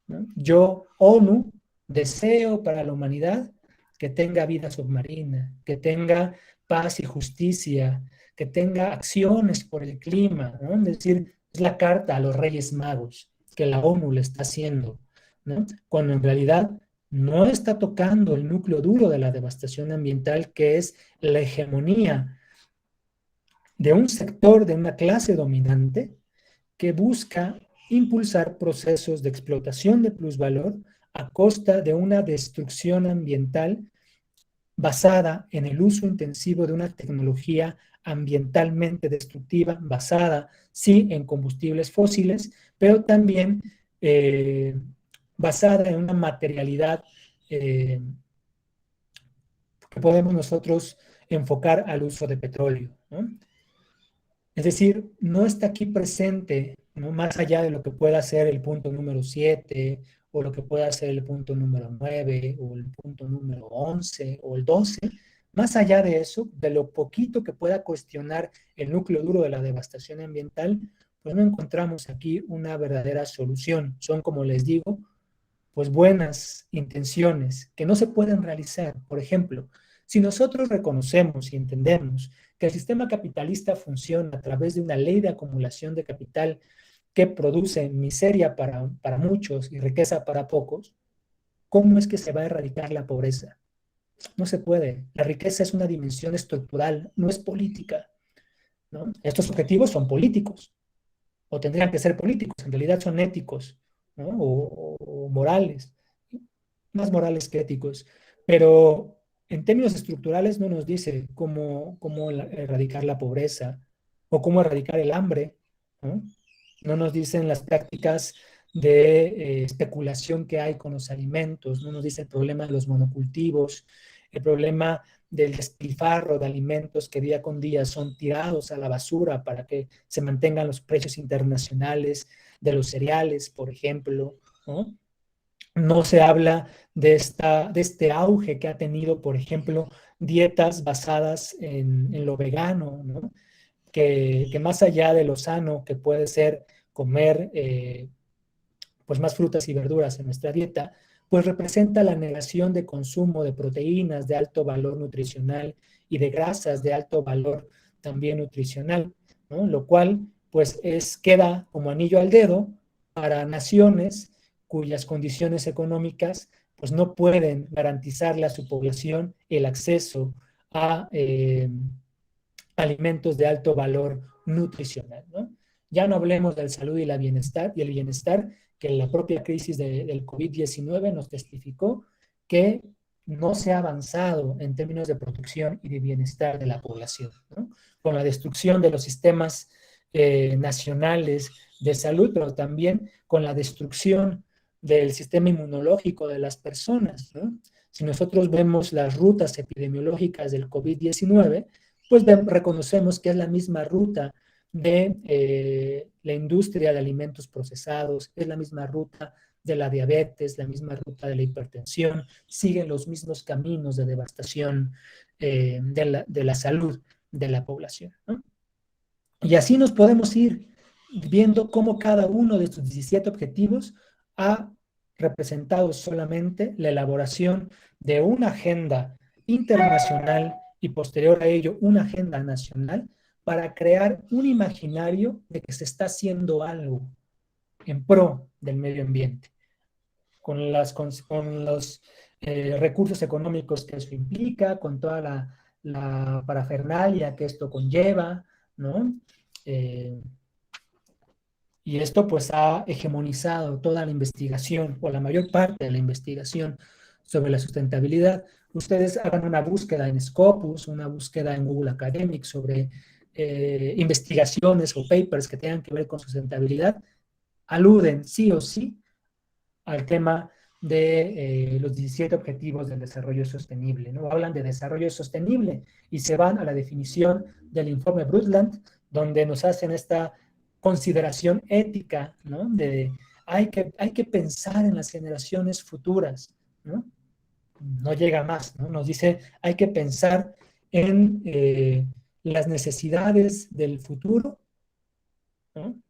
¿no? Yo, ONU, deseo para la humanidad que tenga vida submarina, que tenga paz y justicia, que tenga acciones por el clima, ¿no? Es decir, es la carta a los Reyes Magos que la ONU le está haciendo, ¿no? Cuando en realidad no está tocando el núcleo duro de la devastación ambiental, que es la hegemonía de un sector, de una clase dominante, que busca impulsar procesos de explotación de plusvalor a costa de una destrucción ambiental basada en el uso intensivo de una tecnología ambientalmente destructiva, basada, sí, en combustibles fósiles, pero también basada en una materialidad que podemos nosotros enfocar al uso de petróleo, ¿no? Es decir, no está aquí presente, ¿no? Más allá de lo que pueda ser el punto número 7 o lo que pueda ser el punto número 9 o el punto número 11 o el 12, más allá de eso, de lo poquito que pueda cuestionar el núcleo duro de la devastación ambiental, pues no encontramos aquí una verdadera solución. Son, como les digo, pues buenas intenciones que no se pueden realizar. Por ejemplo, si nosotros reconocemos y entendemos que el sistema capitalista funciona a través de una ley de acumulación de capital que produce miseria para muchos y riqueza para pocos, ¿cómo es que se va a erradicar la pobreza? No se puede. La riqueza es una dimensión estructural, no es política, ¿no? Estos objetivos son políticos, o tendrían que ser políticos, en realidad son éticos, ¿no? O morales, más morales que éticos, pero en términos estructurales no nos dice cómo erradicar la pobreza o cómo erradicar el hambre, ¿no? No nos dicen las prácticas de especulación que hay con los alimentos, no nos dice el problema de los monocultivos, el problema del despilfarro de alimentos que día con día son tirados a la basura para que se mantengan los precios internacionales de los cereales, por ejemplo, ¿no? No se habla de este auge que ha tenido, por ejemplo, dietas basadas en lo vegano, ¿no? Que más allá de lo sano que puede ser comer pues más frutas y verduras en nuestra dieta, pues representa la negación de consumo de proteínas de alto valor nutricional y de grasas de alto valor también nutricional, ¿no? Lo cual pues queda como anillo al dedo para naciones cuyas condiciones económicas pues no pueden garantizarle a su población el acceso a alimentos de alto valor nutricional, ¿no? Ya no hablemos del salud y el bienestar, que la propia crisis del COVID-19 nos testificó que no se ha avanzado en términos de protección y de bienestar de la población, ¿no? Con la destrucción de los sistemas nacionales de salud, pero también con la destrucción del sistema inmunológico de las personas, ¿no? Si nosotros vemos las rutas epidemiológicas del COVID-19, pues reconocemos que es la misma ruta de la industria de alimentos procesados, es la misma ruta de la diabetes, la misma ruta de la hipertensión, siguen los mismos caminos de devastación de la salud de la población, ¿no? Y así nos podemos ir viendo cómo cada uno de estos 17 objetivos ha representado solamente la elaboración de una agenda internacional y posterior a ello una agenda nacional para crear un imaginario de que se está haciendo algo en pro del medio ambiente, con los recursos económicos que eso implica, con toda la parafernalia que esto conlleva, ¿no? Y esto pues ha hegemonizado toda la investigación o la mayor parte de la investigación sobre la sustentabilidad. Ustedes hagan una búsqueda en Scopus, una búsqueda en Google Academic sobre investigaciones o papers que tengan que ver con sustentabilidad, aluden sí o sí al tema de los 17 objetivos del desarrollo sostenible, ¿no? Hablan de desarrollo sostenible y se van a la definición del informe Brundtland, donde nos hacen esta consideración ética, ¿no? Hay que pensar en las generaciones futuras, ¿no? No llega más, ¿no? Nos dice, hay que pensar en las necesidades del futuro, ¿no?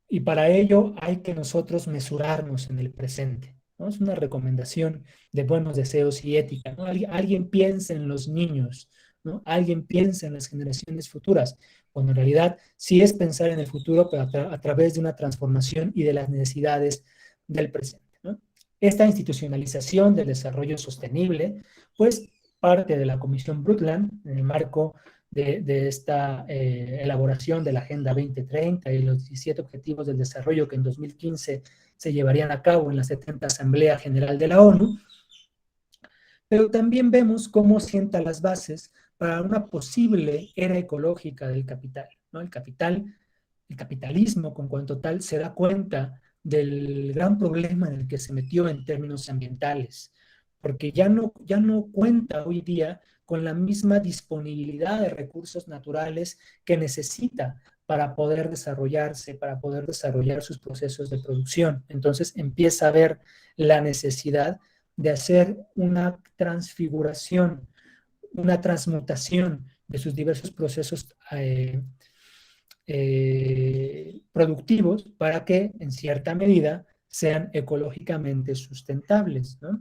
Y para ello hay que nosotros mesurarnos en el presente, ¿no? Es una recomendación de buenos deseos y ética, ¿no? Alguien piensa en los niños, ¿no? Alguien piensa en las generaciones futuras, cuando en realidad sí es pensar en el futuro, pero a través de una transformación y de las necesidades del presente, ¿no? Esta institucionalización del desarrollo sostenible, pues parte de la Comisión Brundtland, en el marco de esta elaboración de la Agenda 2030 y los 17 Objetivos del Desarrollo que en 2015 se llevarían a cabo en la 70 Asamblea General de la ONU, pero también vemos cómo sienta las bases para una posible era ecológica del capital, ¿no? El capitalismo, con cuanto tal, se da cuenta del gran problema en el que se metió en términos ambientales, porque ya no cuenta hoy día con la misma disponibilidad de recursos naturales que necesita para poder desarrollarse, para poder desarrollar sus procesos de producción. Entonces empieza a ver la necesidad de hacer una transfiguración, una transmutación de sus diversos procesos productivos para que en cierta medida sean ecológicamente sustentables, ¿no?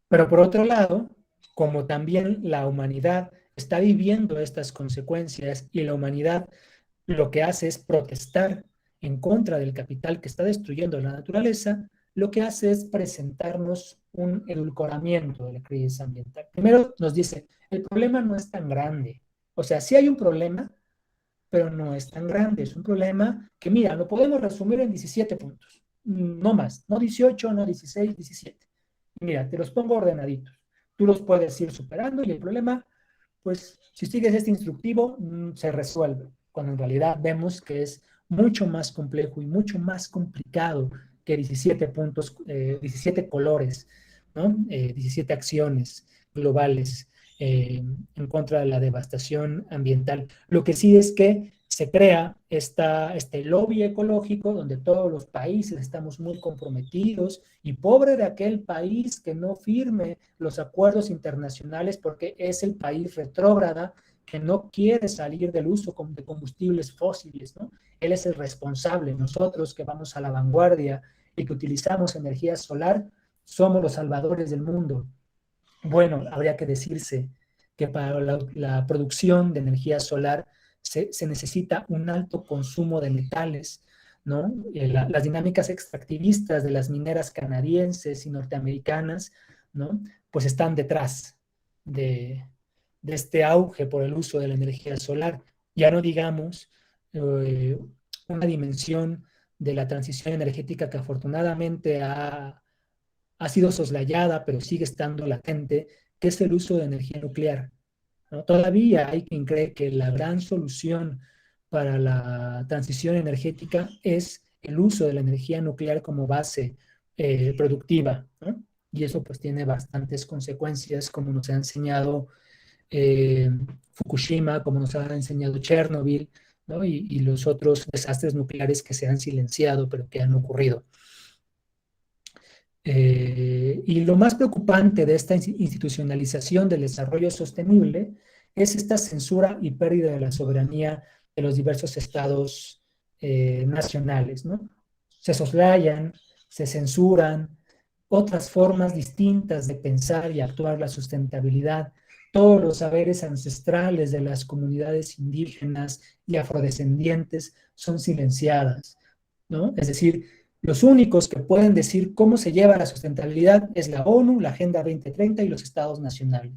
Pero por otro lado, como también la humanidad está viviendo estas consecuencias y la humanidad lo que hace es protestar en contra del capital que está destruyendo la naturaleza, lo que hace es presentarnos un edulcoramiento de la crisis ambiental. Primero nos dice, el problema no es tan grande. O sea, sí hay un problema, pero no es tan grande. Es un problema que, mira, lo podemos resumir en 17 puntos. No más, no 18, no 16, 17. Mira, te los pongo ordenaditos. Tú los puedes ir superando y el problema, pues, si sigues este instructivo, se resuelve. Cuando en realidad vemos que es mucho más complejo y mucho más complicado que 17 puntos, 17 colores, ¿no? 17 acciones globales en contra de la devastación ambiental. Lo que sí es que se crea este lobby ecológico donde todos los países estamos muy comprometidos y pobre de aquel país que no firme los acuerdos internacionales porque es el país retrógrada que no quiere salir del uso de combustibles fósiles, ¿no? Él es el responsable, nosotros que vamos a la vanguardia y que utilizamos energía solar, somos los salvadores del mundo. Bueno, habría que decirse que para la producción de energía solar se necesita un alto consumo de metales, ¿no? Las dinámicas extractivistas de las mineras canadienses y norteamericanas, ¿no? Pues están detrás de, de este auge por el uso de la energía solar. Ya no digamos eh, una dimensión de la transición energética que afortunadamente ha sido soslayada, pero sigue estando latente, que es el uso de energía nuclear, ¿no? Todavía hay quien cree que la gran solución para la transición energética es el uso de la energía nuclear como base productiva, ¿no? Y eso pues tiene bastantes consecuencias, como nos ha enseñado eh, Fukushima, como nos ha enseñado Chernobyl, ¿no? Y los otros desastres nucleares que se han silenciado, pero que han ocurrido. Y lo más preocupante de esta institucionalización del desarrollo sostenible es esta censura y pérdida de la soberanía de los diversos estados nacionales, ¿no? Se soslayan, se censuran otras formas distintas de pensar y actuar la sustentabilidad. Todos los saberes ancestrales de las comunidades indígenas y afrodescendientes son silenciadas, ¿no? Es decir, los únicos que pueden decir cómo se lleva la sustentabilidad es la ONU, la Agenda 2030 y los estados nacionales.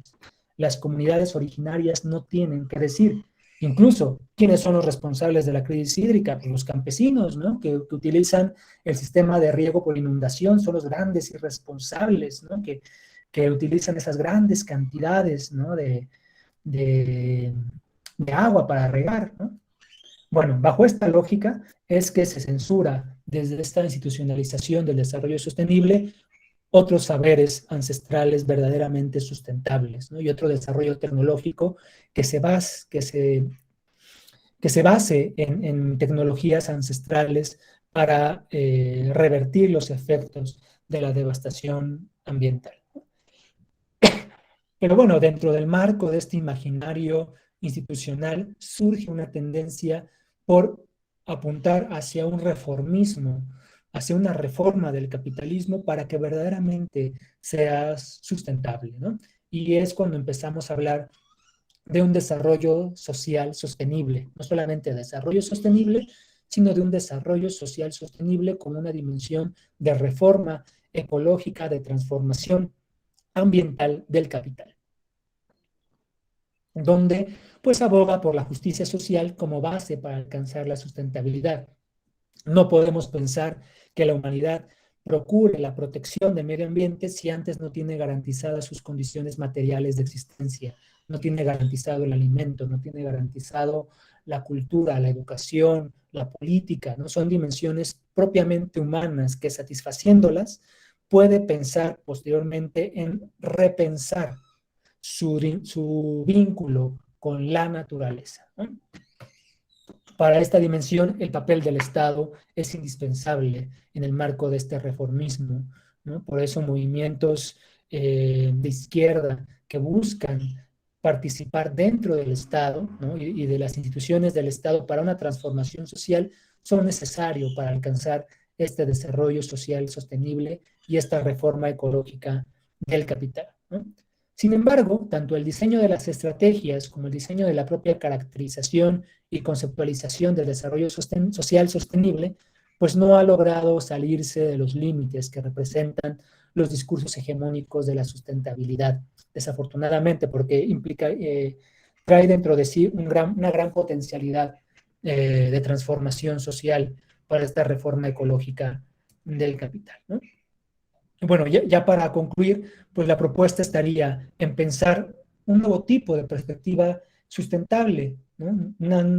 Las comunidades originarias no tienen que decir. Incluso, ¿quiénes son los responsables de la crisis hídrica? Pues los campesinos, ¿no? Que utilizan el sistema de riego por inundación, son los grandes irresponsables, ¿no? Que utilizan esas grandes cantidades, ¿no? de agua para regar, ¿no? Bueno, bajo esta lógica es que se censura desde esta institucionalización del desarrollo sostenible otros saberes ancestrales verdaderamente sustentables, ¿no? Y otro desarrollo tecnológico que se base en tecnologías ancestrales para revertir los efectos de la devastación ambiental. Pero bueno, dentro del marco de este imaginario institucional surge una tendencia por apuntar hacia un reformismo, hacia una reforma del capitalismo para que verdaderamente sea sustentable, ¿no? Y es cuando empezamos a hablar de un desarrollo social sostenible, no solamente de desarrollo sostenible, sino de un desarrollo social sostenible con una dimensión de reforma ecológica, de transformación ambiental del capital, donde pues aboga por la justicia social como base para alcanzar la sustentabilidad. No podemos pensar que la humanidad procure la protección del medio ambiente si antes no tiene garantizadas sus condiciones materiales de existencia, no tiene garantizado el alimento, no tiene garantizado la cultura, la educación, la política, ¿no? Son dimensiones propiamente humanas que satisfaciéndolas puede pensar posteriormente en repensar su vínculo con la naturaleza, ¿no? Para esta dimensión, el papel del Estado es indispensable en el marco de este reformismo, ¿no? Por eso movimientos de izquierda que buscan participar dentro del Estado, ¿no? y de las instituciones del Estado para una transformación social son necesarios para alcanzar este desarrollo social sostenible y esta reforma ecológica del capital, ¿no? Sin embargo, tanto el diseño de las estrategias como el diseño de la propia caracterización y conceptualización del desarrollo social sostenible, pues no ha logrado salirse de los límites que representan los discursos hegemónicos de la sustentabilidad, desafortunadamente, porque trae dentro de sí una gran potencialidad de transformación social para esta reforma ecológica del capital, ¿no? Bueno, ya para concluir, pues la propuesta estaría en pensar un nuevo tipo de perspectiva sustentable, ¿no?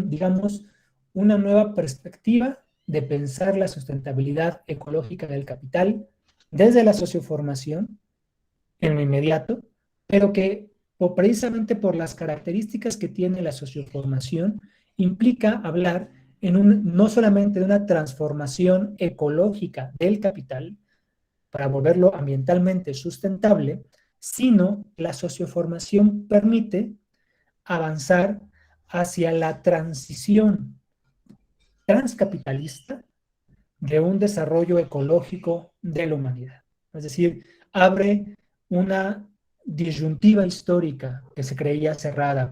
Digamos, una nueva perspectiva de pensar la sustentabilidad ecológica del capital desde la socioformación en lo inmediato, pero que precisamente por las características que tiene la socioformación, implica hablar no solamente de una transformación ecológica del capital, para volverlo ambientalmente sustentable, sino la socioformación permite avanzar hacia la transición transcapitalista de un desarrollo ecológico de la humanidad. Es decir, abre una disyuntiva histórica que se creía cerrada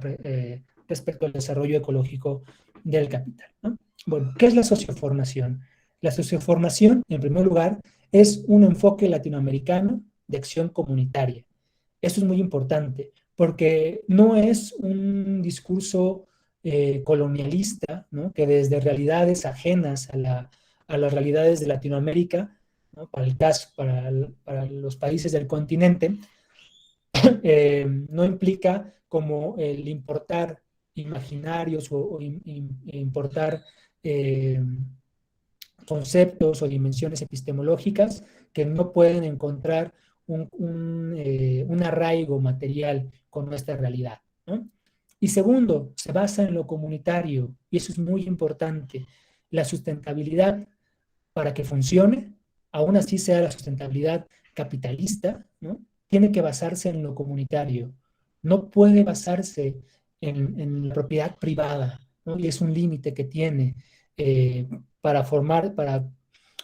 respecto al desarrollo ecológico del capital, ¿no? Bueno, ¿qué es la socioformación? La socioformación, en primer lugar, es un enfoque latinoamericano de acción comunitaria. Eso es muy importante, porque no es un discurso colonialista, ¿no? Que desde realidades ajenas a las realidades de Latinoamérica, ¿no? Para el caso, para los países del continente, no implica como el importar imaginarios o importar eh, conceptos o dimensiones epistemológicas que no pueden encontrar un arraigo material con nuestra realidad, ¿no? Y segundo, se basa en lo comunitario, y eso es muy importante. La sustentabilidad, para que funcione, aún así sea la sustentabilidad capitalista, ¿no? Tiene que basarse en lo comunitario. No puede basarse en la propiedad privada, ¿no? Y es un límite que tiene eh, para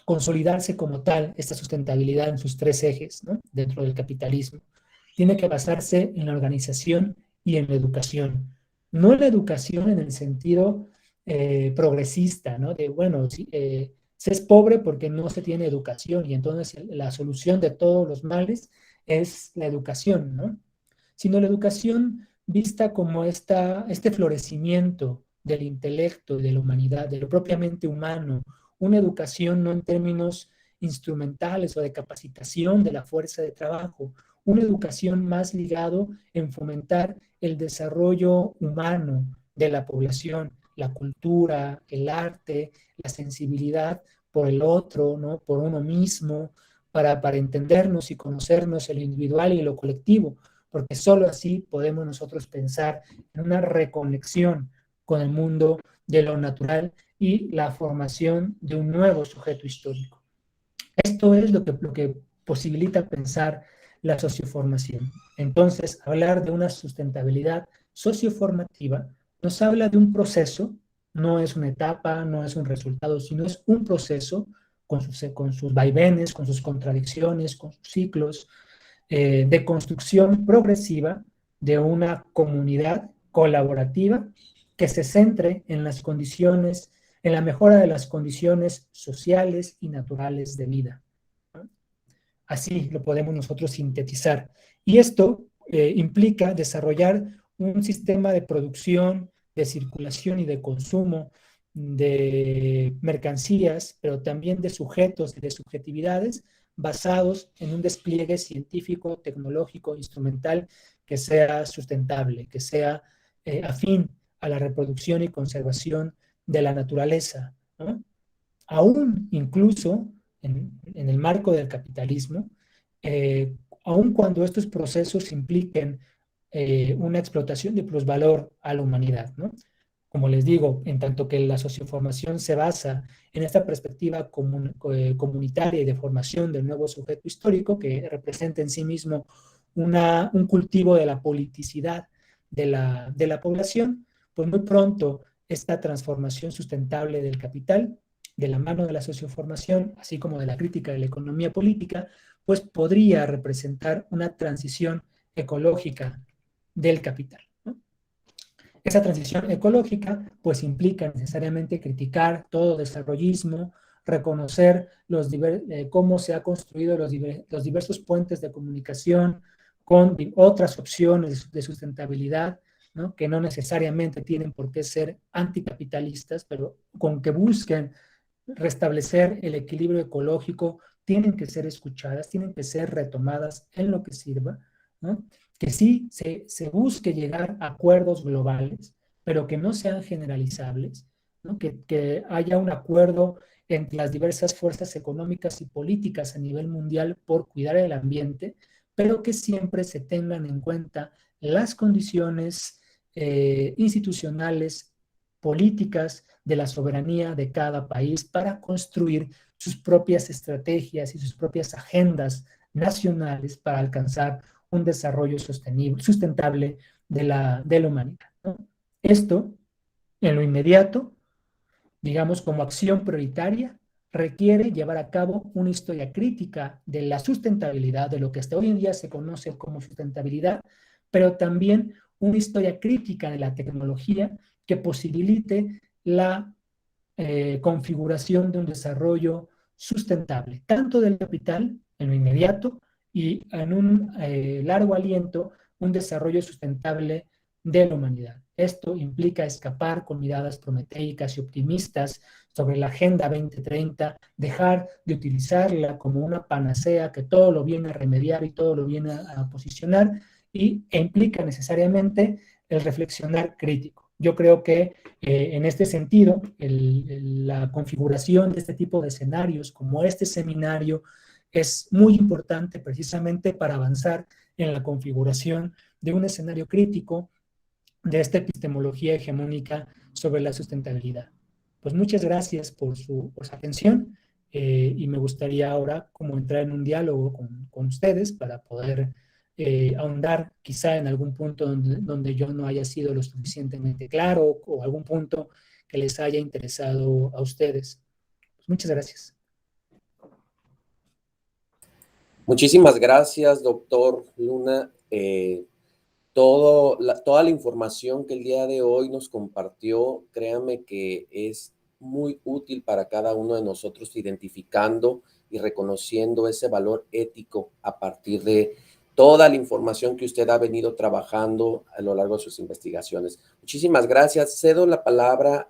consolidarse como tal esta sustentabilidad en sus tres ejes, ¿no? Dentro del capitalismo. Tiene que basarse en la organización y en la educación. No en la educación en el sentido progresista, ¿no? De, bueno, sí, se es pobre porque no se tiene educación y entonces la solución de todos los males es la educación, ¿no? Sino la educación vista como este florecimiento del intelecto y de la humanidad, de lo propiamente humano, una educación no en términos instrumentales o de capacitación de la fuerza de trabajo, una educación más ligado en fomentar el desarrollo humano de la población, la cultura, el arte, la sensibilidad por el otro, ¿no? Por uno mismo, para entendernos y conocernos el individual y lo colectivo, porque solo así podemos nosotros pensar en una reconexión con el mundo de lo natural y la formación de un nuevo sujeto histórico. Esto es lo que posibilita pensar la socioformación. Entonces, hablar de una sustentabilidad socioformativa nos habla de un proceso, no es una etapa, no es un resultado, sino es un proceso con sus vaivenes, con sus contradicciones, con sus ciclos, de construcción progresiva de una comunidad colaborativa que se centre en las condiciones, en la mejora de las condiciones sociales y naturales de vida. Así lo podemos nosotros sintetizar. Y esto implica desarrollar un sistema de producción, de circulación y de consumo de mercancías, pero también de sujetos y de subjetividades basados en un despliegue científico, tecnológico, instrumental que sea sustentable, que sea afín a la reproducción y conservación de la naturaleza, ¿no? Aún incluso en el marco del capitalismo, aun cuando estos procesos impliquen una explotación de plusvalor a la humanidad, ¿no? Como les digo, en tanto que la socioformación se basa en esta perspectiva comunitaria y de formación del nuevo sujeto histórico, que representa en sí mismo un cultivo de la politicidad de la población, pues muy pronto esta transformación sustentable del capital de la mano de la socioformación, así como de la crítica de la economía política, pues podría representar una transición ecológica del capital, ¿no? Esa transición ecológica pues implica necesariamente criticar todo desarrollismo, reconocer cómo se han construido los diversos puentes de comunicación con otras opciones de sustentabilidad, ¿no? Que no necesariamente tienen por qué ser anticapitalistas, pero con que busquen restablecer el equilibrio ecológico, tienen que ser escuchadas, tienen que ser retomadas en lo que sirva, ¿no? Que sí se busque llegar a acuerdos globales, pero que no sean generalizables, ¿no? Que haya un acuerdo entre las diversas fuerzas económicas y políticas a nivel mundial por cuidar el ambiente, pero que siempre se tengan en cuenta las condiciones institucionales, políticas de la soberanía de cada país para construir sus propias estrategias y sus propias agendas nacionales para alcanzar un desarrollo sostenible, sustentable de la humanidad, ¿no? Esto, en lo inmediato, digamos como acción prioritaria, requiere llevar a cabo una historia crítica de la sustentabilidad, de lo que hasta hoy en día se conoce como sustentabilidad, pero también una historia crítica de la tecnología que posibilite la configuración de un desarrollo sustentable, tanto del capital en lo inmediato y en un largo aliento, un desarrollo sustentable de la humanidad. Esto implica escapar con miradas prometeicas y optimistas sobre la Agenda 2030, dejar de utilizarla como una panacea que todo lo viene a remediar y todo lo viene a posicionar, e implica necesariamente el reflexionar crítico. Yo creo que en este sentido, la configuración de este tipo de escenarios, como este seminario, es muy importante precisamente para avanzar en la configuración de un escenario crítico de esta epistemología hegemónica sobre la sustentabilidad. Pues muchas gracias por su atención y me gustaría ahora como entrar en un diálogo con ustedes para poder ahondar quizá en algún punto donde yo no haya sido lo suficientemente claro o algún punto que les haya interesado a ustedes. Pues muchas gracias. Muchísimas gracias, doctor Luna. Toda la información que el día de hoy nos compartió, créame que es muy útil para cada uno de nosotros, identificando y reconociendo ese valor ético a partir de toda la información que usted ha venido trabajando a lo largo de sus investigaciones. Muchísimas gracias. Cedo la palabra a